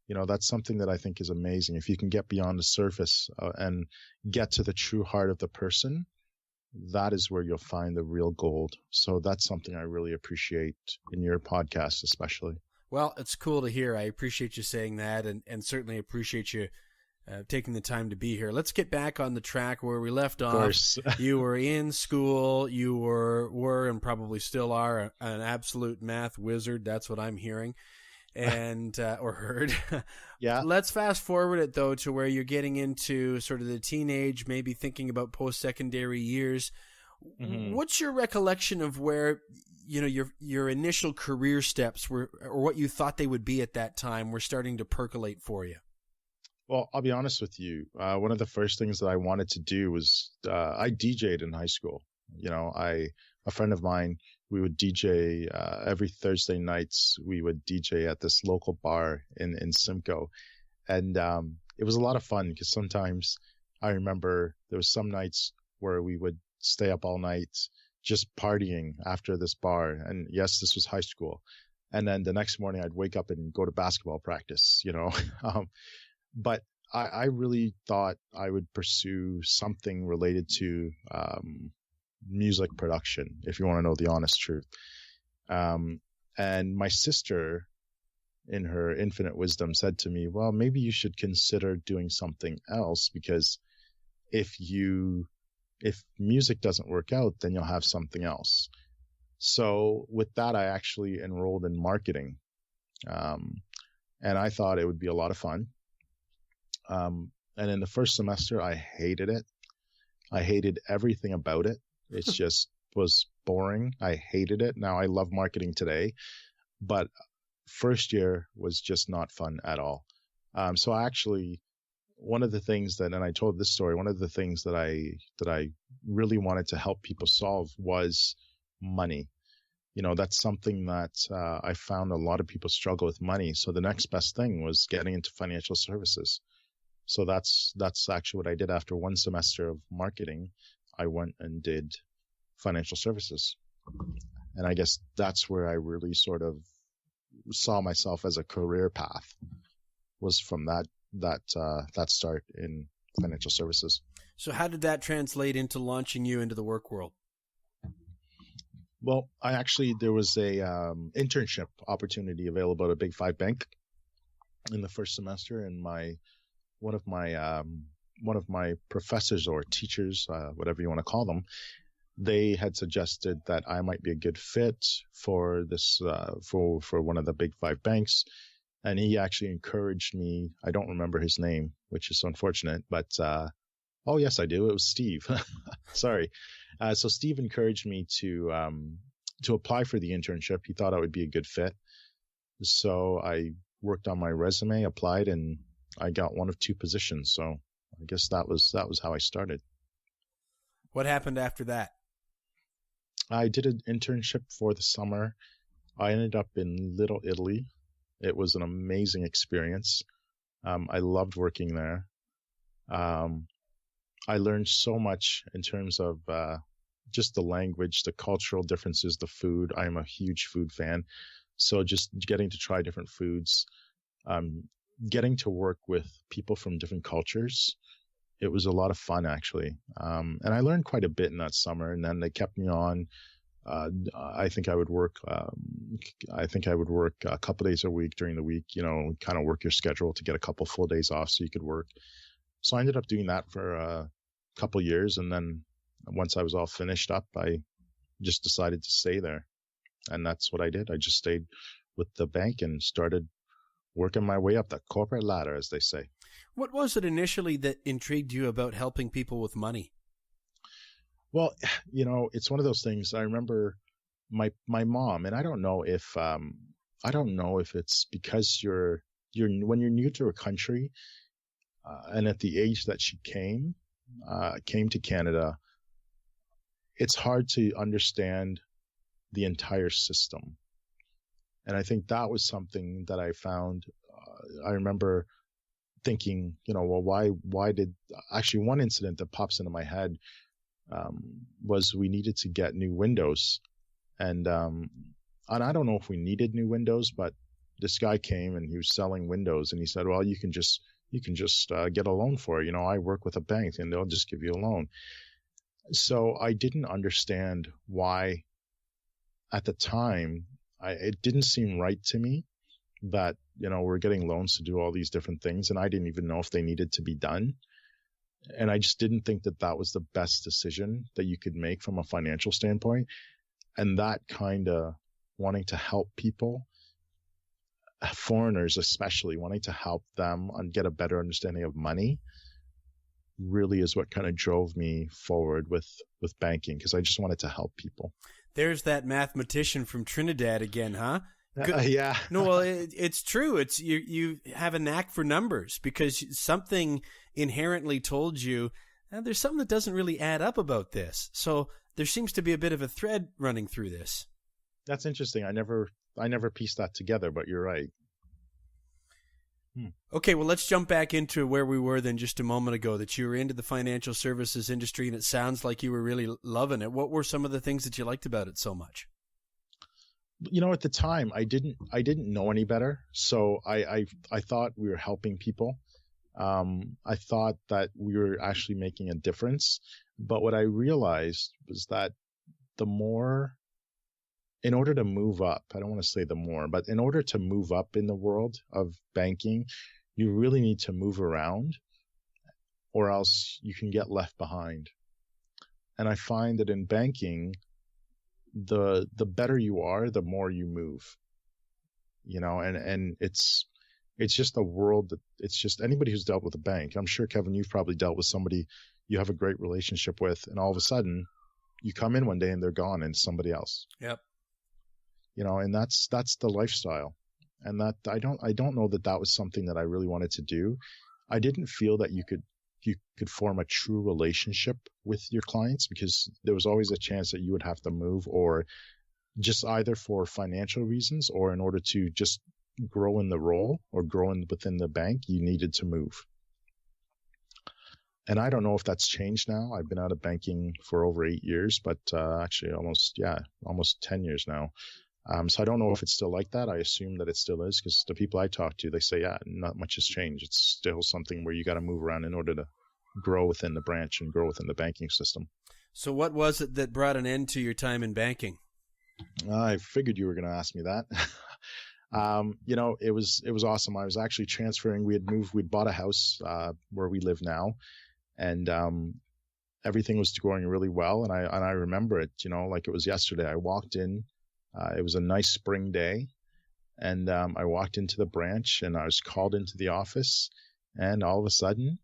That's something that I think is amazing. If you can get beyond the surface and get to the true heart of the person, that is where you'll find the real gold. So that's something I really appreciate in your podcast, especially. Well, it's cool to hear. I appreciate you saying that, and certainly appreciate you taking the time to be here. Let's get back on the track where we left off. Of course. You were in school. You were and probably still are an absolute math wizard. That's what I'm hearing. And or heard. Yeah. Let's fast forward it though to where you're getting into sort of the teenage, maybe thinking about post-secondary years. Mm-hmm. What's your recollection of where your initial career steps were, or what you thought they would be at that time, were starting to percolate for you? Well, I'll be honest with you. One of the first things that I wanted to do was I DJ'd in high school. A friend of mine, we would DJ every Thursday nights. We would DJ at this local bar in Simcoe, and it was a lot of fun because sometimes I remember there was some nights where we would stay up all night just partying after this bar. And yes, this was high school. And then the next morning I'd wake up and go to basketball practice. But I really thought I would pursue something related to music production, if you want to know the honest truth. And my sister, in her infinite wisdom, said to me, well, maybe you should consider doing something else, because if music doesn't work out, then you'll have something else. So with that, I actually enrolled in marketing. And I thought it would be a lot of fun. And in the first semester, I hated it. I hated everything about it. It just was boring. I hated it. Now I love marketing today, but first year was just not fun at all. So I actually one of the things that, and I told this story, one of the things that I really wanted to help people solve was money. That's something that I found a lot of people struggle with money. So the next best thing was getting into financial services. So that's actually what I did. After one semester of marketing, I went and did financial services. And I guess that's where I really sort of saw myself as a career path, was from that start in financial services. So how did that translate into launching you into the work world? Well, there was a internship opportunity available at a Big Five bank in the first semester, and one of my professors or teachers, whatever you want to call them, they had suggested that I might be a good fit for this for one of the Big Five banks. And he actually encouraged me. I don't remember his name, which is unfortunate, but oh yes, I do. It was Steve. Sorry. So Steve encouraged me to apply for the internship. He thought I would be a good fit. So I worked on my resume, applied, and I got one of two positions. So I guess that was how I started. What happened after that? I did an internship for the summer. I ended up in Little Italy. It was an amazing experience. I loved working there. I learned so much in terms of just the language, the cultural differences, the food. I'm a huge food fan. So just getting to try different foods, getting to work with people from different cultures. It was a lot of fun, actually. And I learned quite a bit in that summer, and then they kept me on. I think I would work a couple days a week during the week, kind of work your schedule to get a couple full days off so you could work. So I ended up doing that for a couple years. And then once I was all finished up, I just decided to stay there. And that's what I did. I just stayed with the bank and started working my way up the corporate ladder, as they say. What was it initially that intrigued you about helping people with money? Well, it's one of those things. I remember my mom, and I don't know if it's because when you're new to a country, and at the age that she came to Canada, it's hard to understand the entire system. And I think that was something that I found. I remember thinking, well, why did actually one incident that pops into my head was we needed to get new windows, and I don't know if we needed new windows, but this guy came and he was selling windows, and he said, well, you can just get a loan for it. I work with a bank and they'll just give you a loan. So I didn't understand why at the time. It didn't seem right to me that, we're getting loans to do all these different things, and I didn't even know if they needed to be done. And I just didn't think that that was the best decision that you could make from a financial standpoint. And that kind of wanting to help people, foreigners especially, wanting to help them and get a better understanding of money, really is what kind of drove me forward with banking, because I just wanted to help people. There's that mathematician from Trinidad again, huh? Yeah. No, well, it's true. It's you have a knack for numbers, because something inherently told you there's something that doesn't really add up about this. So there seems to be a bit of a thread running through this. That's interesting. I never pieced that together, but you're right. Okay, well, let's jump back into where we were then just a moment ago, that you were into the financial services industry, and it sounds like you were really loving it. What were some of the things that you liked about it so much? At the time, I didn't know any better. So I thought we were helping people. I thought that we were actually making a difference. But what I realized was that in order to move up, I don't want to say the more, but in order to move up in the world of banking, you really need to move around, or else you can get left behind. And I find that in banking, the better you are, the more you move, and it's just a world that it's just anybody who's dealt with a bank. I'm sure, Kevin, you've probably dealt with somebody you have a great relationship with, and all of a sudden you come in one day and they're gone and it's somebody else. Yep. And that's the lifestyle. And that I don't know that was something that I really wanted to do. I didn't feel that you could form a true relationship with your clients, because there was always a chance that you would have to move, or just either for financial reasons or in order to just grow in the role or within the bank, you needed to move. And I don't know if that's changed now. I've been out of banking for over 8 years, but actually almost 10 years now. So I don't know if it's still like that. I assume that it still is, because the people I talk to, they say, yeah, not much has changed. It's still something where you got to move around in order to grow within the branch and grow within the banking system. So what was it that brought an end to your time in banking? I figured you were going to ask me that. It was awesome. I was actually transferring. We'd bought a house where we live now, and everything was going really well. And I remember it, like it was yesterday. I walked in. It was a nice spring day, and I walked into the branch, and I was called into the office, and all of a sudden,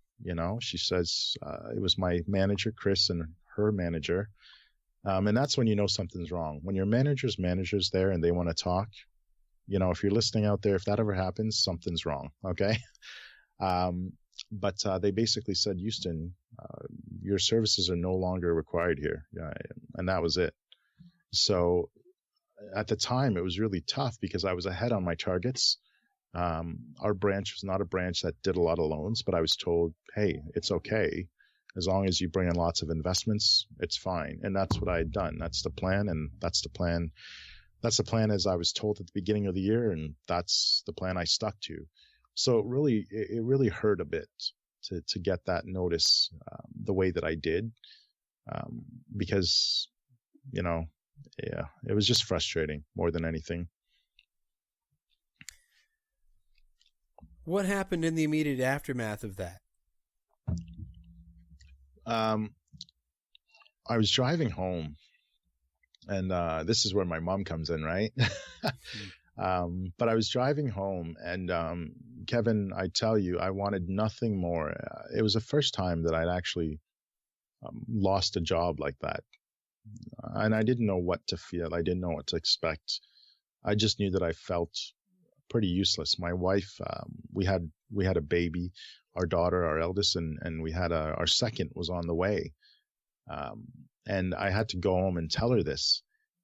she says, it was my manager, Chris, and her manager. And that's when you know something's wrong. When your manager's there and they want to talk, if you're listening out there, if that ever happens, something's wrong. Okay. But they basically said, Eustan, your services are no longer required here. And that was it. So at the time, it was really tough because I was ahead on my targets. Our branch was not a branch that did a lot of loans, but I was told, hey, it's okay. As long as you bring in lots of investments, it's fine. And that's what I had done. That's the plan. And that's the plan. That's the plan as I was told at the beginning of the year. And that's the plan I stuck to. So it really hurt a bit to get that notice the way that I did, because, it was just frustrating more than anything. What happened in the immediate aftermath of that? I was driving home, and this is where my mom comes in, right? But I was driving home, and Kevin, I tell you, I wanted nothing more. It was the first time that I'd actually lost a job like that. And I didn't know what to feel. I didn't know what to expect. I just knew that I felt pretty useless. My wife, we had a baby, our daughter, our eldest, and we had our second was on the way. And I had to go home and tell her this.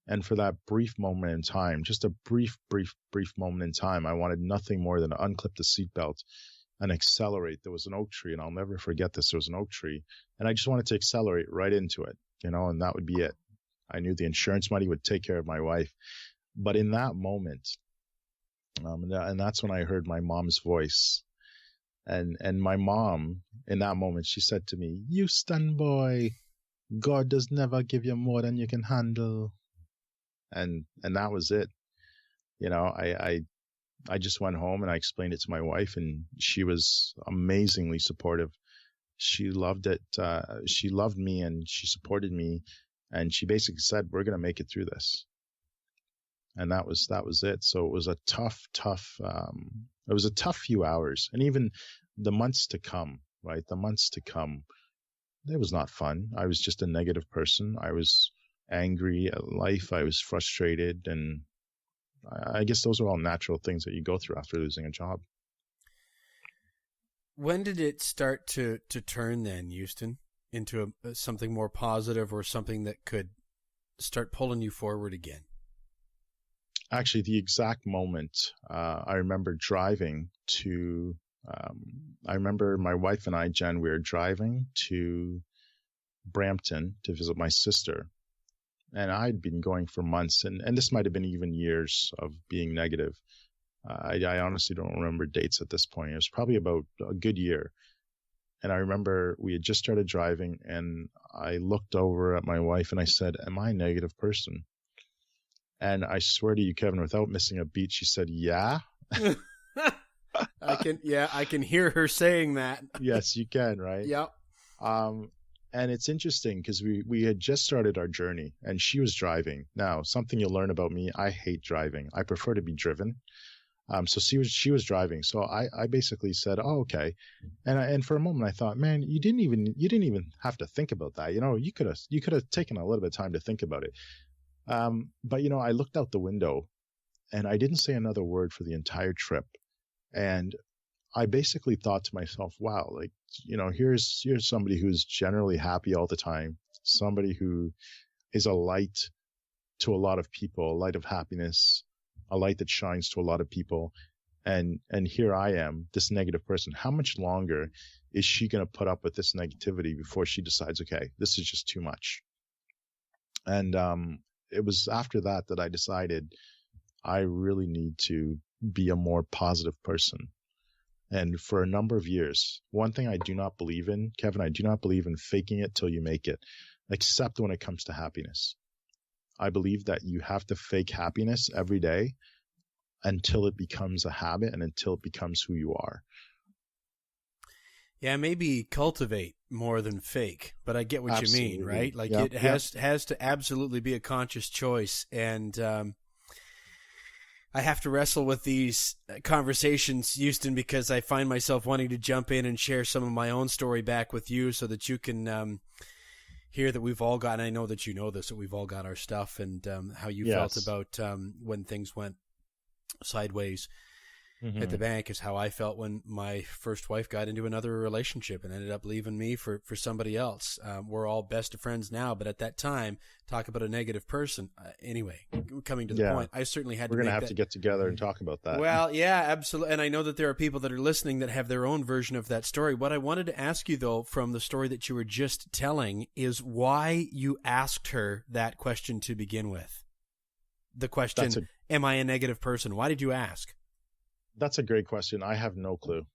And for that brief moment in time, just a brief moment in time, I wanted nothing more than to unclip the seatbelt and accelerate. There was an oak tree, and I'll never forget this. There was an oak tree, and I just wanted to accelerate right into it, and that would be it. I knew the insurance money would take care of my wife. But in that moment, and that's when I heard my mom's voice. And my mom, in that moment, she said to me, "Eustan boy, God does never give you more than you can handle." And that was it. I just went home and I explained it to my wife, and she was amazingly supportive. She loved it. She loved me, and she supported me, and she basically said, "We're going to make it through this." And that was it. So it was a tough, it was a tough few hours, and even the months to come, right? The months to come, it was not fun. I was just a negative person. I was angry at life. I was frustrated. And I guess those are all natural things that you go through after losing a job. When did it start to turn then, Eustan, into something more positive, or something that could start pulling you forward again? Actually, the exact moment, I remember driving to, I remember my wife and I, Jen, we were driving to Brampton to visit my sister. And I'd been going for months, and this might have been even years of being negative. I honestly don't remember dates at this point. It was probably about a good year. And I remember we had just started driving, and I looked over at my wife and I said, "Am I a negative person?" And I swear to you, Kevin, without missing a beat, she said, "Yeah." I can hear her saying that. Yes, you can, right? Yep. And it's interesting because we had just started our journey, and she was driving. Now, something you'll learn about me, I hate driving. I prefer to be driven. So she was driving. So I basically said, "Oh, okay." And for a moment I thought, man, you didn't even have to think about that. You could have taken a little bit of time to think about it. But I looked out the window, and I didn't say another word for the entire trip. And I basically thought to myself, wow, like, here's somebody who's generally happy all the time, somebody who is a light to a lot of people, a light of happiness, a light that shines to a lot of people. And here I am, this negative person. How much longer is she going to put up with this negativity before she decides, okay, this is just too much? And it was after that I decided I really need to be a more positive person. And for a number of years, one thing I do not believe in, Kevin, I do not believe in faking it till you make it, except when it comes to happiness. I believe that you have to fake happiness every day until it becomes a habit and until it becomes who you are. Yeah, maybe cultivate more than fake, but I get what Absolutely. you mean, right? Like Yep. it has to absolutely be a conscious choice. And I have to wrestle with these conversations, Eustan, because I find myself wanting to jump in and share some of my own story back with you so that you can hear that we've all got, and I know that you know this, that we've all got our stuff, and how you felt about when things went sideways at the bank is how I felt when my first wife got into another relationship and ended up leaving me for somebody else. We're all best of friends now, but at that time, talk about a negative person. Anyway, coming to the point, I certainly had to We're make going to have to get together and talk about that. Well, yeah, absolutely. And I know that there are people that are listening that have their own version of that story. What I wanted to ask you, though, from the story that you were just telling is why you asked her that question to begin with. The question, am I a negative person? Why did you ask? That's a great question. I have no clue.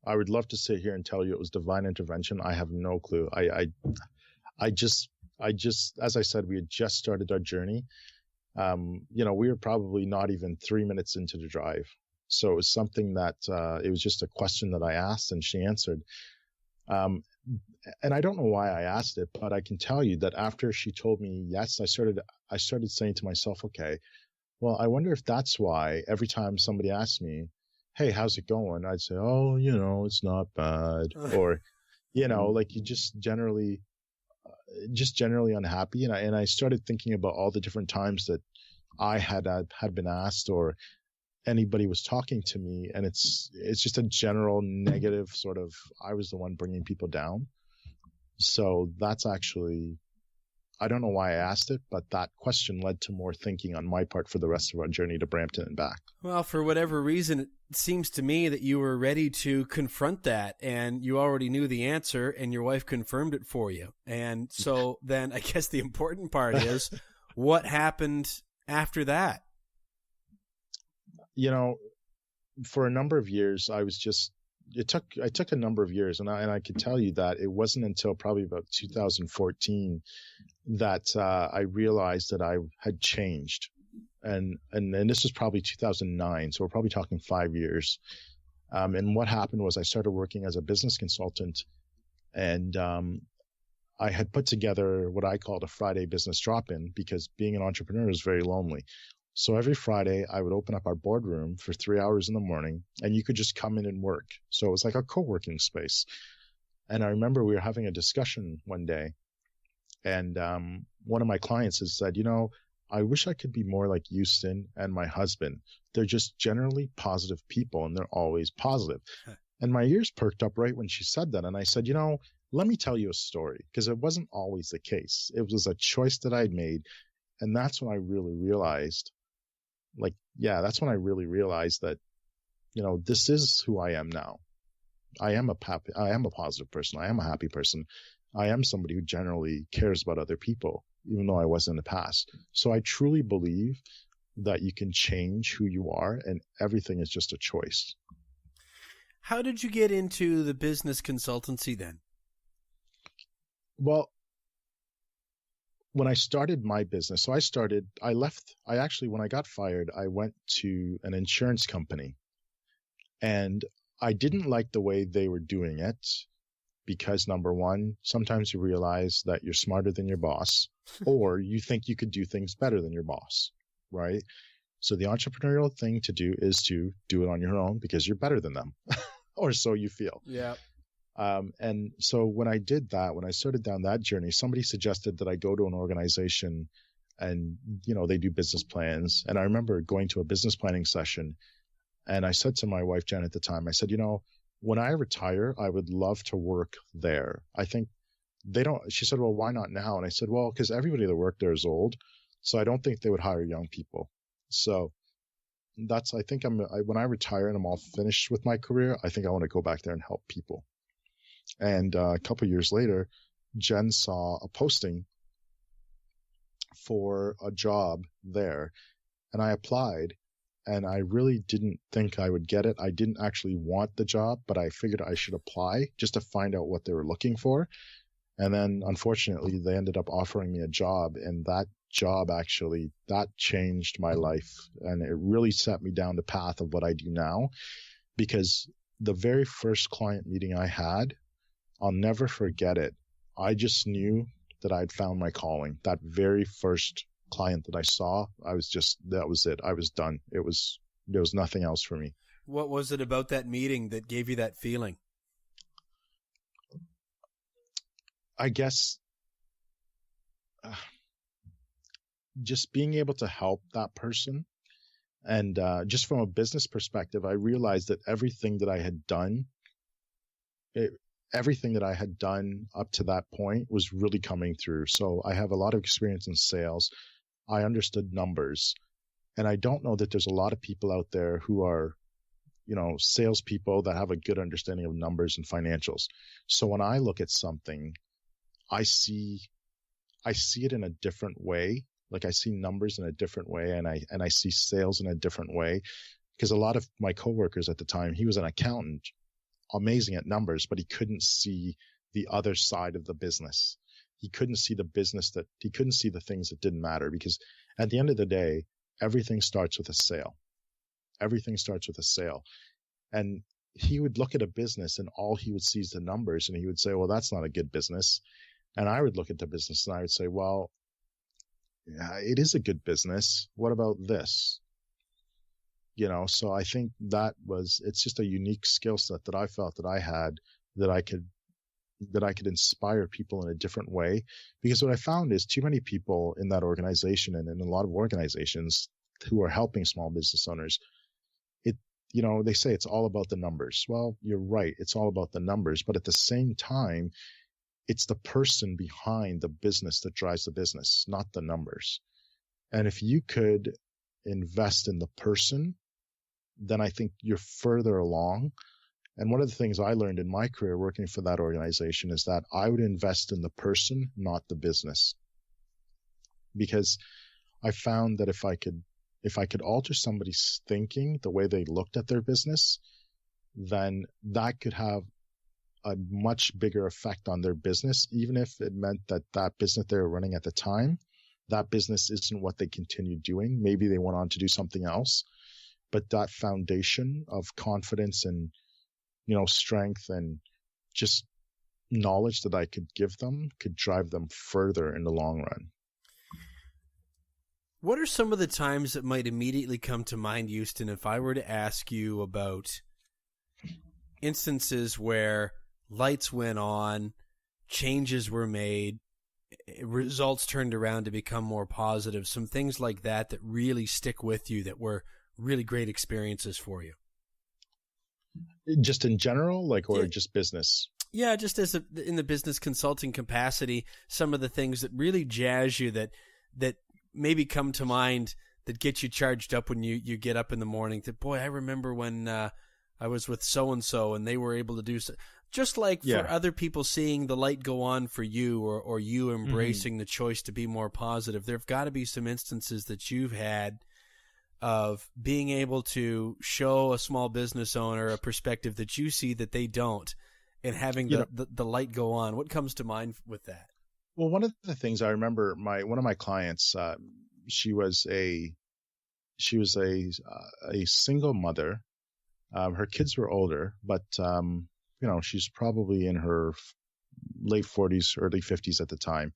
I would love to sit here and tell you it was divine intervention. I have no clue. I just, as I said, we had just started our journey. We were probably not even 3 minutes into the drive. So it was something that, it was just a question that I asked and she answered. And I don't know why I asked it, but I can tell you that after she told me yes, I started saying to myself, okay, well, I wonder if that's why every time somebody asks me, hey, how's it going? I'd say, oh, it's not bad. Or, like you just generally unhappy. And I started thinking about all the different times that I had been asked or anybody was talking to me. And it's just a general negative sort of, I was the one bringing people down. So that's actually, I don't know why I asked it, but that question led to more thinking on my part for the rest of our journey to Brampton and back. Well, for whatever reason, it seems to me that you were ready to confront that and you already knew the answer and your wife confirmed it for you. And so then I guess the important part is what happened after that? For a number of years, I took a number of years and I could tell you that it wasn't until probably about 2014 that I realized that I had changed. And this was probably 2009. So we're probably talking 5 years. And what happened was I started working as a business consultant and I had put together what I called a Friday business drop-in because being an entrepreneur is very lonely. So every Friday I would open up our boardroom for 3 hours in the morning and you could just come in and work. So it was like a co-working space. And I remember we were having a discussion one day and one of my clients has said, I wish I could be more like Eustan and my husband. They're just generally positive people and they're always positive. And my ears perked up right when she said that. And I said, let me tell you a story because it wasn't always the case. It was a choice that I'd made. And that's when I really realized that, this is who I am now. I am a positive person. I am a happy person. I am somebody who generally cares about other people, even though I was in the past. So I truly believe that you can change who you are and everything is just a choice. How did you get into the business consultancy then? Well, when I started my business, when I got fired, I went to an insurance company and I didn't like the way they were doing it because number one, sometimes you realize that you're smarter than your boss or you think you could do things better than your boss, right? So the entrepreneurial thing to do is to do it on your own because you're better than them or so you feel. Yeah. And so when I did that, when I started down that journey, somebody suggested that I go to an organization and, they do business plans. And I remember going to a business planning session and I said to my wife, Jen, at the time, I said, when I retire, I would love to work there. I think she said, well, why not now? And I said, well, because everybody that worked there is old. So I don't think they would hire young people. So I think when I retire and I'm all finished with my career, I think I want to go back there and help people. And a couple of years later, Jen saw a posting for a job there, and I applied, and I really didn't think I would get it. I didn't actually want the job, but I figured I should apply just to find out what they were looking for. And then unfortunately they ended up offering me a job, and that job actually, that changed my life, and it really set me down the path of what I do now, because the very first client meeting I had, I'll never forget it. I just knew that I'd found my calling. That very first client that I saw, that was it. I was done. There was nothing else for me. What was it about that meeting that gave you that feeling? I guess just being able to help that person. And just from a business perspective, I realized that everything that I had done up to that point was really coming through. So I have a lot of experience in sales. I understood numbers. And I don't know that there's a lot of people out there who are, salespeople that have a good understanding of numbers and financials. So when I look at something, I see it in a different way. Like I see numbers in a different way, and I see sales in a different way, because a lot of my coworkers at the time, he was an accountant, amazing at numbers, but he couldn't see the other side of the business. He couldn't see the things that didn't matter, because at the end of the day, everything starts with a sale. Everything starts with a sale. And he would look at a business and all he would see is the numbers, and he would say, well, that's not a good business. And I would look at the business and I would say, well, yeah, it is a good business. What about this? So I think it's just a unique skill set that I felt that I had, that I could inspire people in a different way. Because what I found is too many people in that organization, and in a lot of organizations who are helping small business owners, they say it's all about the numbers. Well, you're right. It's all about the numbers. But at the same time, it's the person behind the business that drives the business, not the numbers. And if you could invest in the person, then I think you're further along. And one of the things I learned in my career working for that organization is that I would invest in the person, not the business. Because I found that if I could alter somebody's thinking, the way they looked at their business, then that could have a much bigger effect on their business, even if it meant that business they were running at the time, that business isn't what they continue doing. Maybe they went on to do something else, but that foundation of confidence and, strength and just knowledge that I could give them could drive them further in the long run. What are some of the times that might immediately come to mind, Eustan, if I were to ask you about instances where lights went on, changes were made, results turned around to become more positive, some things like that really stick with you, that were really great experiences for you? Just in general, just business? Yeah, just in the business consulting capacity, some of the things that really jazz you, that maybe come to mind, that get you charged up when you get up in the morning, that, boy, I remember when I was with so-and-so and they were able to do so. Just like for other people seeing the light go on for you, or you embracing the choice to be more positive, there have got to be some instances that you've had of being able to show a small business owner a perspective that you see that they don't, and having the light go on. What comes to mind with that? Well, one of the things I remember, one of my clients, she was a single mother. Her kids were older, but she's probably in her late 40s, early 50s at the time.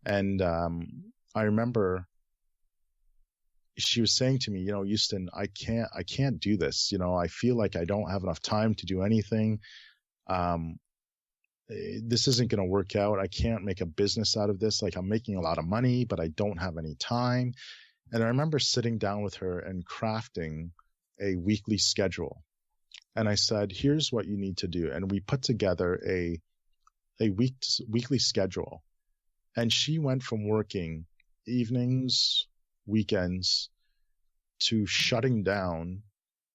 And I remember she was saying to me, Eustan, I can't do this. I feel like I don't have enough time to do anything. This isn't going to work out. I can't make a business out of this. Like, I'm making a lot of money, but I don't have any time. And I remember sitting down with her and crafting a weekly schedule. and I said, here's what you need to do. And we put together a weekly schedule. And she went from working evenings, weekends, to shutting down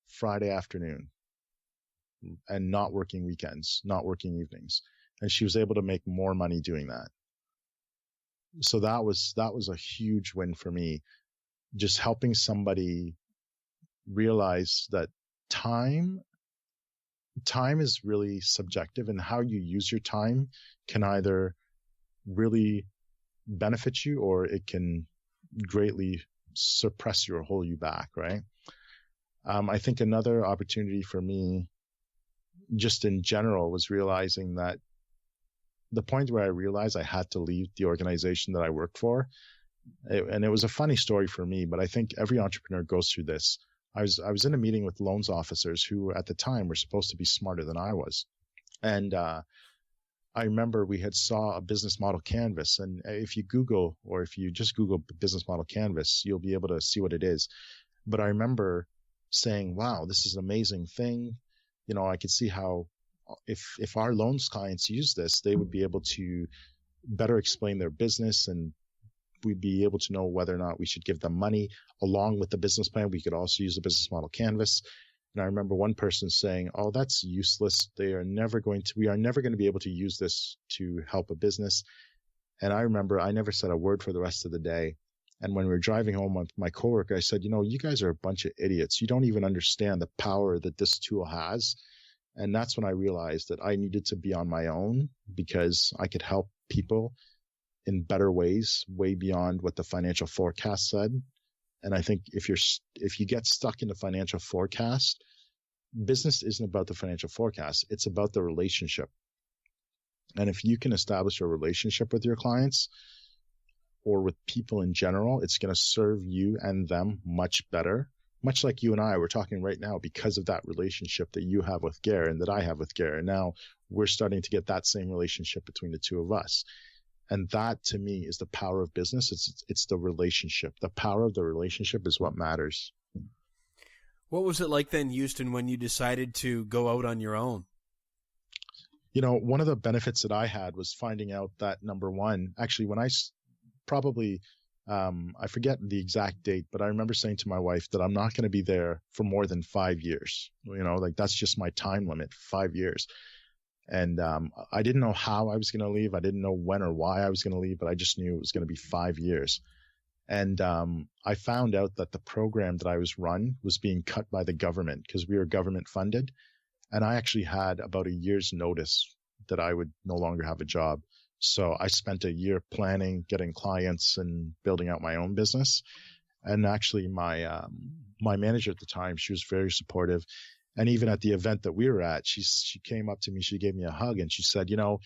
Friday afternoon and not working weekends, not working evenings. And she was able to make more money doing that. So that was a huge win for me, just helping somebody realize that time is really subjective, and how you use your time can either really benefit you or it can greatly suppress you or hold you back, right? I think another opportunity for me just in general was realizing that the point where I realized I had to leave the organization that I worked for, and it was a funny story for me, but I think every entrepreneur goes through this. I was in a meeting with loans officers who at the time were supposed to be smarter than I was. And I remember we had saw a business model canvas, and if you Google, or if you just Google business model canvas, you'll be able to see what it is. But I remember saying, wow, this is an amazing thing. You know, I could see how if our loans clients use this, they would be able to better explain their business, and we'd be able to know whether or not we should give them money along with the business plan. We could also use the business model canvas. And I remember one person saying, oh, that's useless. We are never going to be able to use this to help a business. And I remember I never said a word for the rest of the day. And when we were driving home with my coworker, I said, you know, you guys are a bunch of idiots. You don't even understand the power that this tool has. And that's when I realized that I needed to be on my own, because I could help people in better ways, way beyond what the financial forecast said. And I think if you get stuck in the financial forecast, business isn't about the financial forecast. It's about the relationship. And if you can establish a relationship with your clients or with people in general, it's going to serve you and them much better. Much like you and I were talking right now, because of that relationship that you have with Gare and that I have with Gare. And now we're starting to get that same relationship between the two of us. And that, to me, is the power of business. It's the relationship. The power of the relationship is what matters. What was it like then, Eustan, when you decided to go out on your own? You know, one of the benefits that I had was finding out that, number one, actually, when I forget the exact date, but I remember saying to my wife that I'm not going to be there for more than 5 years. You know, like that's just my time limit, 5 years. And I didn't know how I was going to leave. I didn't know when or why I was going to leave, but I just knew it was going to be 5 years. And I found out that the program that I was run was being cut by the government, because we were government funded. And I actually had about a year's notice that I would no longer have a job. So I spent a year planning, getting clients, and building out my own business. And actually my manager at the time, she was very supportive. And even at the event that we were at, she came up to me, she gave me a hug, and she said, you know,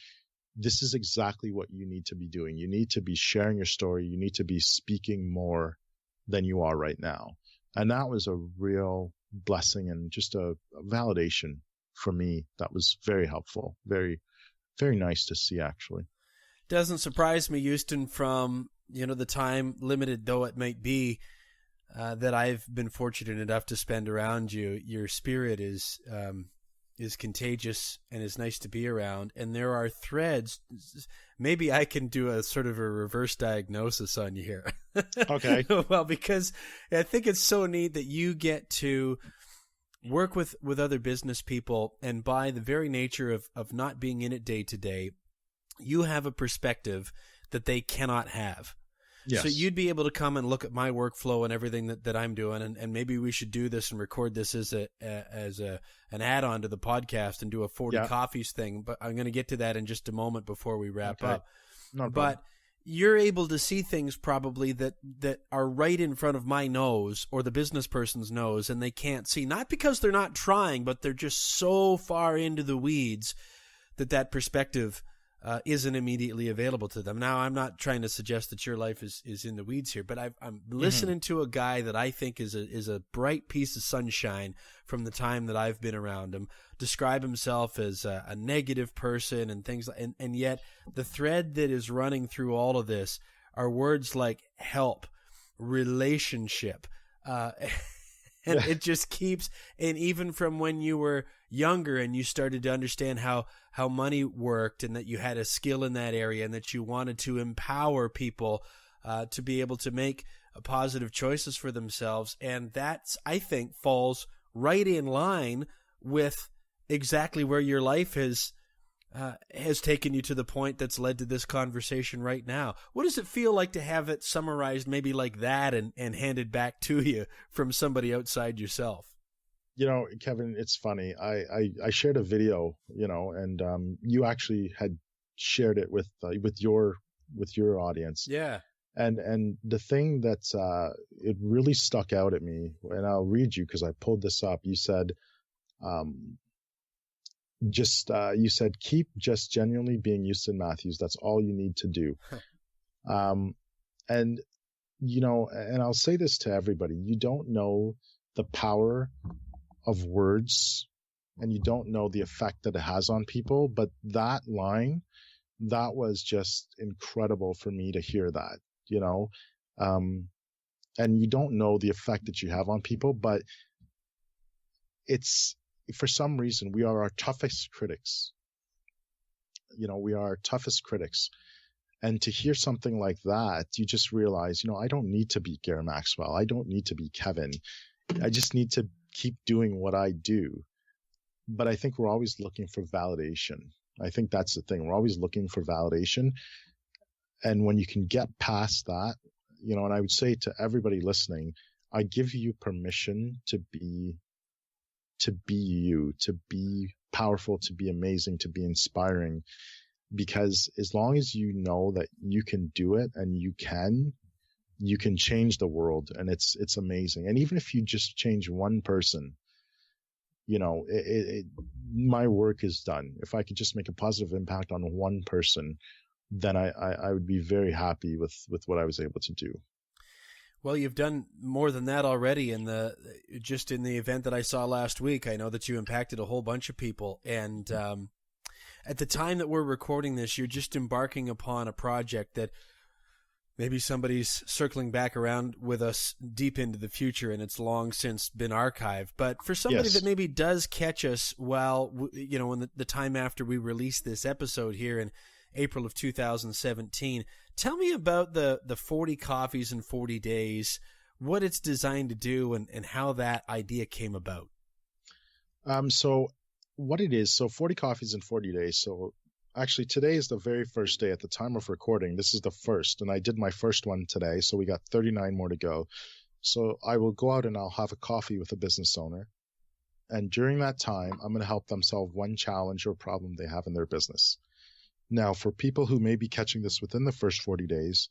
this is exactly what you need to be doing. You need to be sharing your story. You need to be speaking more than you are right now. And that was a real blessing and just a validation for me. That was very helpful. Very, very nice to see, actually. Doesn't surprise me, Eustan, from, you know, the time, limited though it might be, that I've been fortunate enough to spend around you. Your spirit is contagious and is nice to be around. And there are threads. Maybe I can do a sort of a reverse diagnosis on you here. Okay. Well, because I think it's so neat that you get to work with other business people, and by the very nature of not being in it day to day, you have a perspective that they cannot have. Yes. So you'd be able to come and look at my workflow and everything that I'm doing, and maybe we should do this and record this as an add-on to the podcast and do a 40 coffees thing. But I'm going to get to that in just a moment before we wrap up. No problem. But you're able to see things probably that are right in front of my nose or the business person's nose, and they can't see. Not because they're not trying, but they're just so far into the weeds that perspective isn't immediately available to them. Now, I'm not trying to suggest that your life is in the weeds here, but I'm listening to a guy that I think is a bright piece of sunshine from the time that I've been around him, describe himself as a negative person and things, and yet the thread that is running through all of this are words like help, relationship, and it just keeps, and even from when you were younger and you started to understand how money worked and that you had a skill in that area and that you wanted to empower people to be able to make positive choices for themselves. And that's, I think, falls right in line with exactly where your life has taken you to the point that's led to this conversation right now. What does it feel like to have it summarized maybe like that and handed back to you from somebody outside yourself? Kevin, it's funny. I shared a video, and you actually had shared it with your audience. Yeah. And the thing that it really stuck out at me, and I'll read you because I pulled this up. You said, keep just genuinely being Eustan Matthews. That's all you need to do. And I'll say this to everybody: you don't know the power of words, and you don't know the effect that it has on people. But that line, that was just incredible for me to hear that, and you don't know the effect that you have on people, but it's, for some reason, we are our toughest critics. We are our toughest critics. And to hear something like that, you just realize, I don't need to be Gare Maxwell. I don't need to be Kevin. I just need to keep doing what I do. But I think we're always looking for validation. I think that's the thing. We're always looking for validation. And when you can get past that, and I would say to everybody listening, I give you permission to be you, to be powerful, to be amazing, to be inspiring. Because as long as you know that you can do it and you can change the world, and it's amazing. And even if you just change one person, my work is done. If I could just make a positive impact on one person, then I would be very happy with what I was able to do. Well, you've done more than that already in the event that I saw last week. I know that you impacted a whole bunch of people, and at the time that we're recording this, you're just embarking upon a project that maybe somebody's circling back around with us deep into the future, and it's long since been archived. But for somebody that maybe does catch us while, in the time after we release this episode here in April of 2017, tell me about the 40 coffees in 40 days, what it's designed to do, and how that idea came about. So what it is, 40 coffees in 40 days. So actually today is the very first day at the time of recording. This is the first, and I did my first one today. So we got 39 more to go. So I will go out and I'll have a coffee with a business owner. And during that time, I'm going to help them solve one challenge or problem they have in their business. Now, for people who may be catching this within the first 40 days,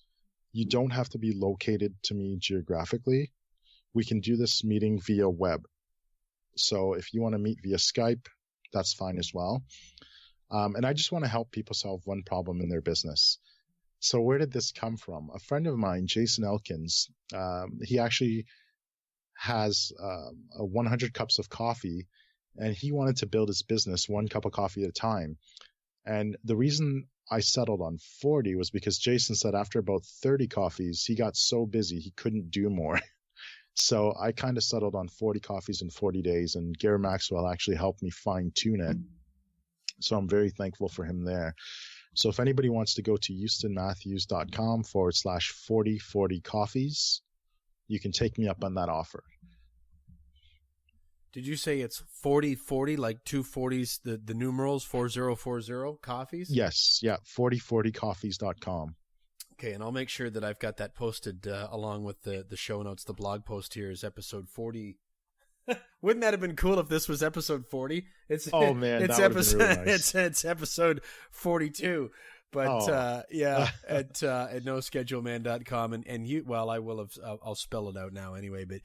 you don't have to be located to me geographically. We can do this meeting via web. So if you want to meet via Skype, that's fine as well. And I just want to help people solve one problem in their business. So where did this come from? A friend of mine, Jason Elkins, he actually has 100 cups of coffee, and he wanted to build his business one cup of coffee at a time. And the reason I settled on 40 was because Jason said after about 30 coffees, he got so busy he couldn't do more. So I kind of settled on 40 coffees in 40 days, and Gare Maxwell actually helped me fine-tune it. So I'm very thankful for him there. So if anybody wants to go to eustanmatthews.com/4040 coffees, you can take me up on that offer. Did you say it's 4040, like 240s, the numerals, 4040 coffees? Yes. Yeah. 4040coffees.com. Okay. And I'll make sure that I've got that posted along with the show notes. The blog post here is episode 40. Wouldn't that have been cool if this was episode 40? It's really nice. It's episode 42. But at noscheduleman.com and you, well, I'll spell it out now anyway, but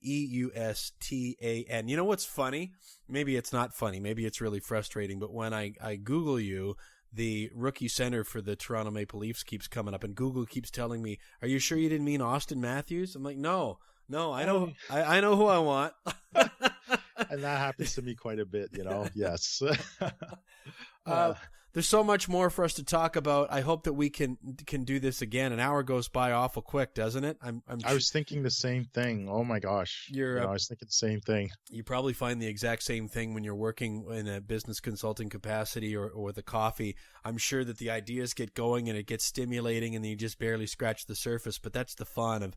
EUSTAN. You know what's funny? Maybe it's not funny. Maybe it's really frustrating. But when I Google you, the rookie center for the Toronto Maple Leafs keeps coming up, and Google keeps telling me, "Are you sure you didn't mean Austin Matthews?" I'm like, No, I know, I know who I want. And that happens to me quite a bit, Yes. There's so much more for us to talk about. I hope that we can do this again. An hour goes by awful quick, doesn't it? I was thinking the same thing. Oh my gosh. I was thinking the same thing. You probably find the exact same thing when you're working in a business consulting capacity or with a coffee. I'm sure that the ideas get going and it gets stimulating and then you just barely scratch the surface. But that's the fun of,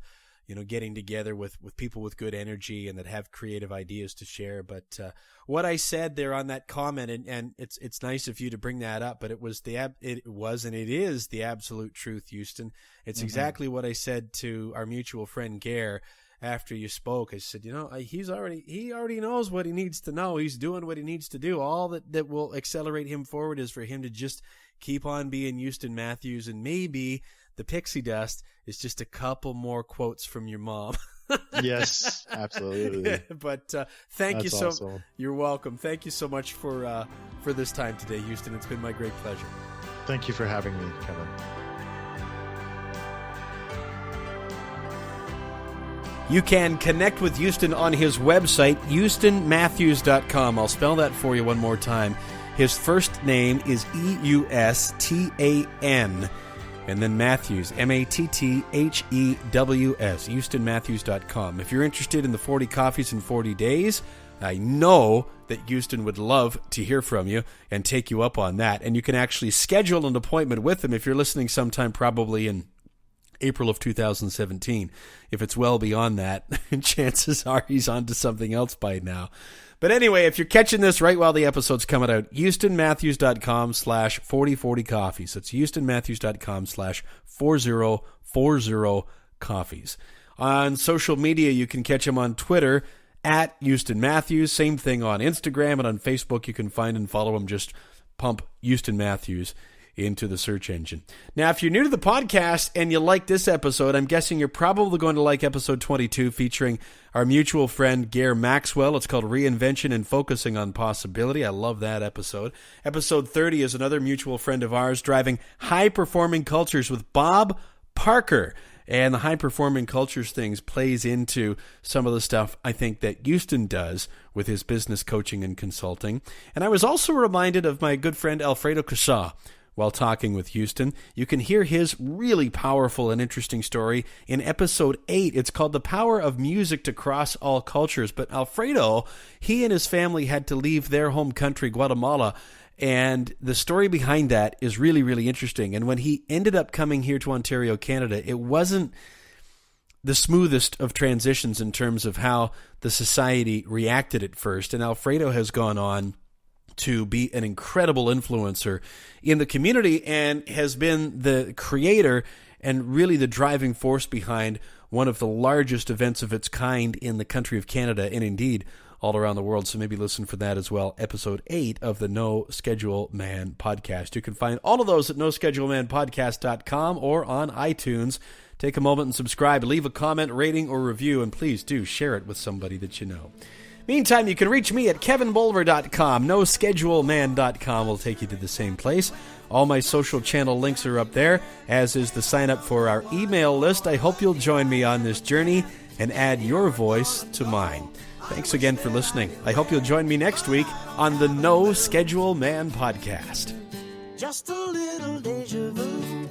getting together with people with good energy and that have creative ideas to share. But what I said there on that comment, and it's nice of you to bring that up, but it was and it is the absolute truth, Eustan. It's exactly what I said to our mutual friend Gare after you spoke. I said, he already knows what he needs to know. He's doing what he needs to do. All that will accelerate him forward is for him to just keep on being Eustan Matthews, and maybe the pixie dust is just a couple more quotes from your mom. Yes, absolutely. But thank you so. Awesome. You're welcome. Thank you so much for this time today, Eustan. It's been my great pleasure. Thank you for having me, Kevin. You can connect with Eustan on his website, eustanmatthews.com. I'll spell that for you one more time. His first name is Eustan, and then Matthews, Matthews, eustanmatthews.com. If you're interested in the 40 Coffees in 40 Days, I know that Eustan would love to hear from you and take you up on that. And you can actually schedule an appointment with him if you're listening sometime probably in April of 2017. If it's well beyond that, chances are he's on to something else by now. But anyway, if you're catching this right while the episode's coming out, eustanmatthews.com/4040coffees. That's eustanmatthews.com/4040coffees. On social media, you can catch him on Twitter at Eustan Matthews. Same thing on Instagram, and on Facebook you can find and follow him. Just pump Eustan Matthews into the search engine. Now, if you're new to the podcast and you like this episode, I'm guessing you're probably going to like episode 22 featuring our mutual friend Gare Maxwell. It's called Reinvention and Focusing on Possibility. I love that episode. Episode 30 is another mutual friend of ours, Driving High-Performing Cultures with Bob Parker. And the high-performing cultures things plays into some of the stuff I think that Eustan does with his business coaching and consulting. And I was also reminded of my good friend Alfredo Casar while talking with Eustan. You can hear his really powerful and interesting story in episode 8. It's called The Power of Music to Cross All Cultures. But Alfredo, he and his family had to leave their home country, Guatemala, and the story behind that is really, really interesting. And when he ended up coming here to Ontario, Canada, it wasn't the smoothest of transitions in terms of how the society reacted at first. And Alfredo has gone on to be an incredible influencer in the community and has been the creator and really the driving force behind one of the largest events of its kind in the country of Canada and indeed all around the world. So maybe listen for that as well. Episode 8 of the No Schedule Man podcast. You can find all of those at noschedulemanpodcast.com or on iTunes. Take a moment and subscribe, leave a comment, rating, or review, and please do share it with somebody that you know. Meantime, you can reach me at kevinbulmer.com. NoScheduleMan.com will take you to the same place. All my social channel links are up there, as is the sign up for our email list. I hope you'll join me on this journey and add your voice to mine. Thanks again for listening. I hope you'll join me next week on the No Schedule Man podcast. Just a little deja vu.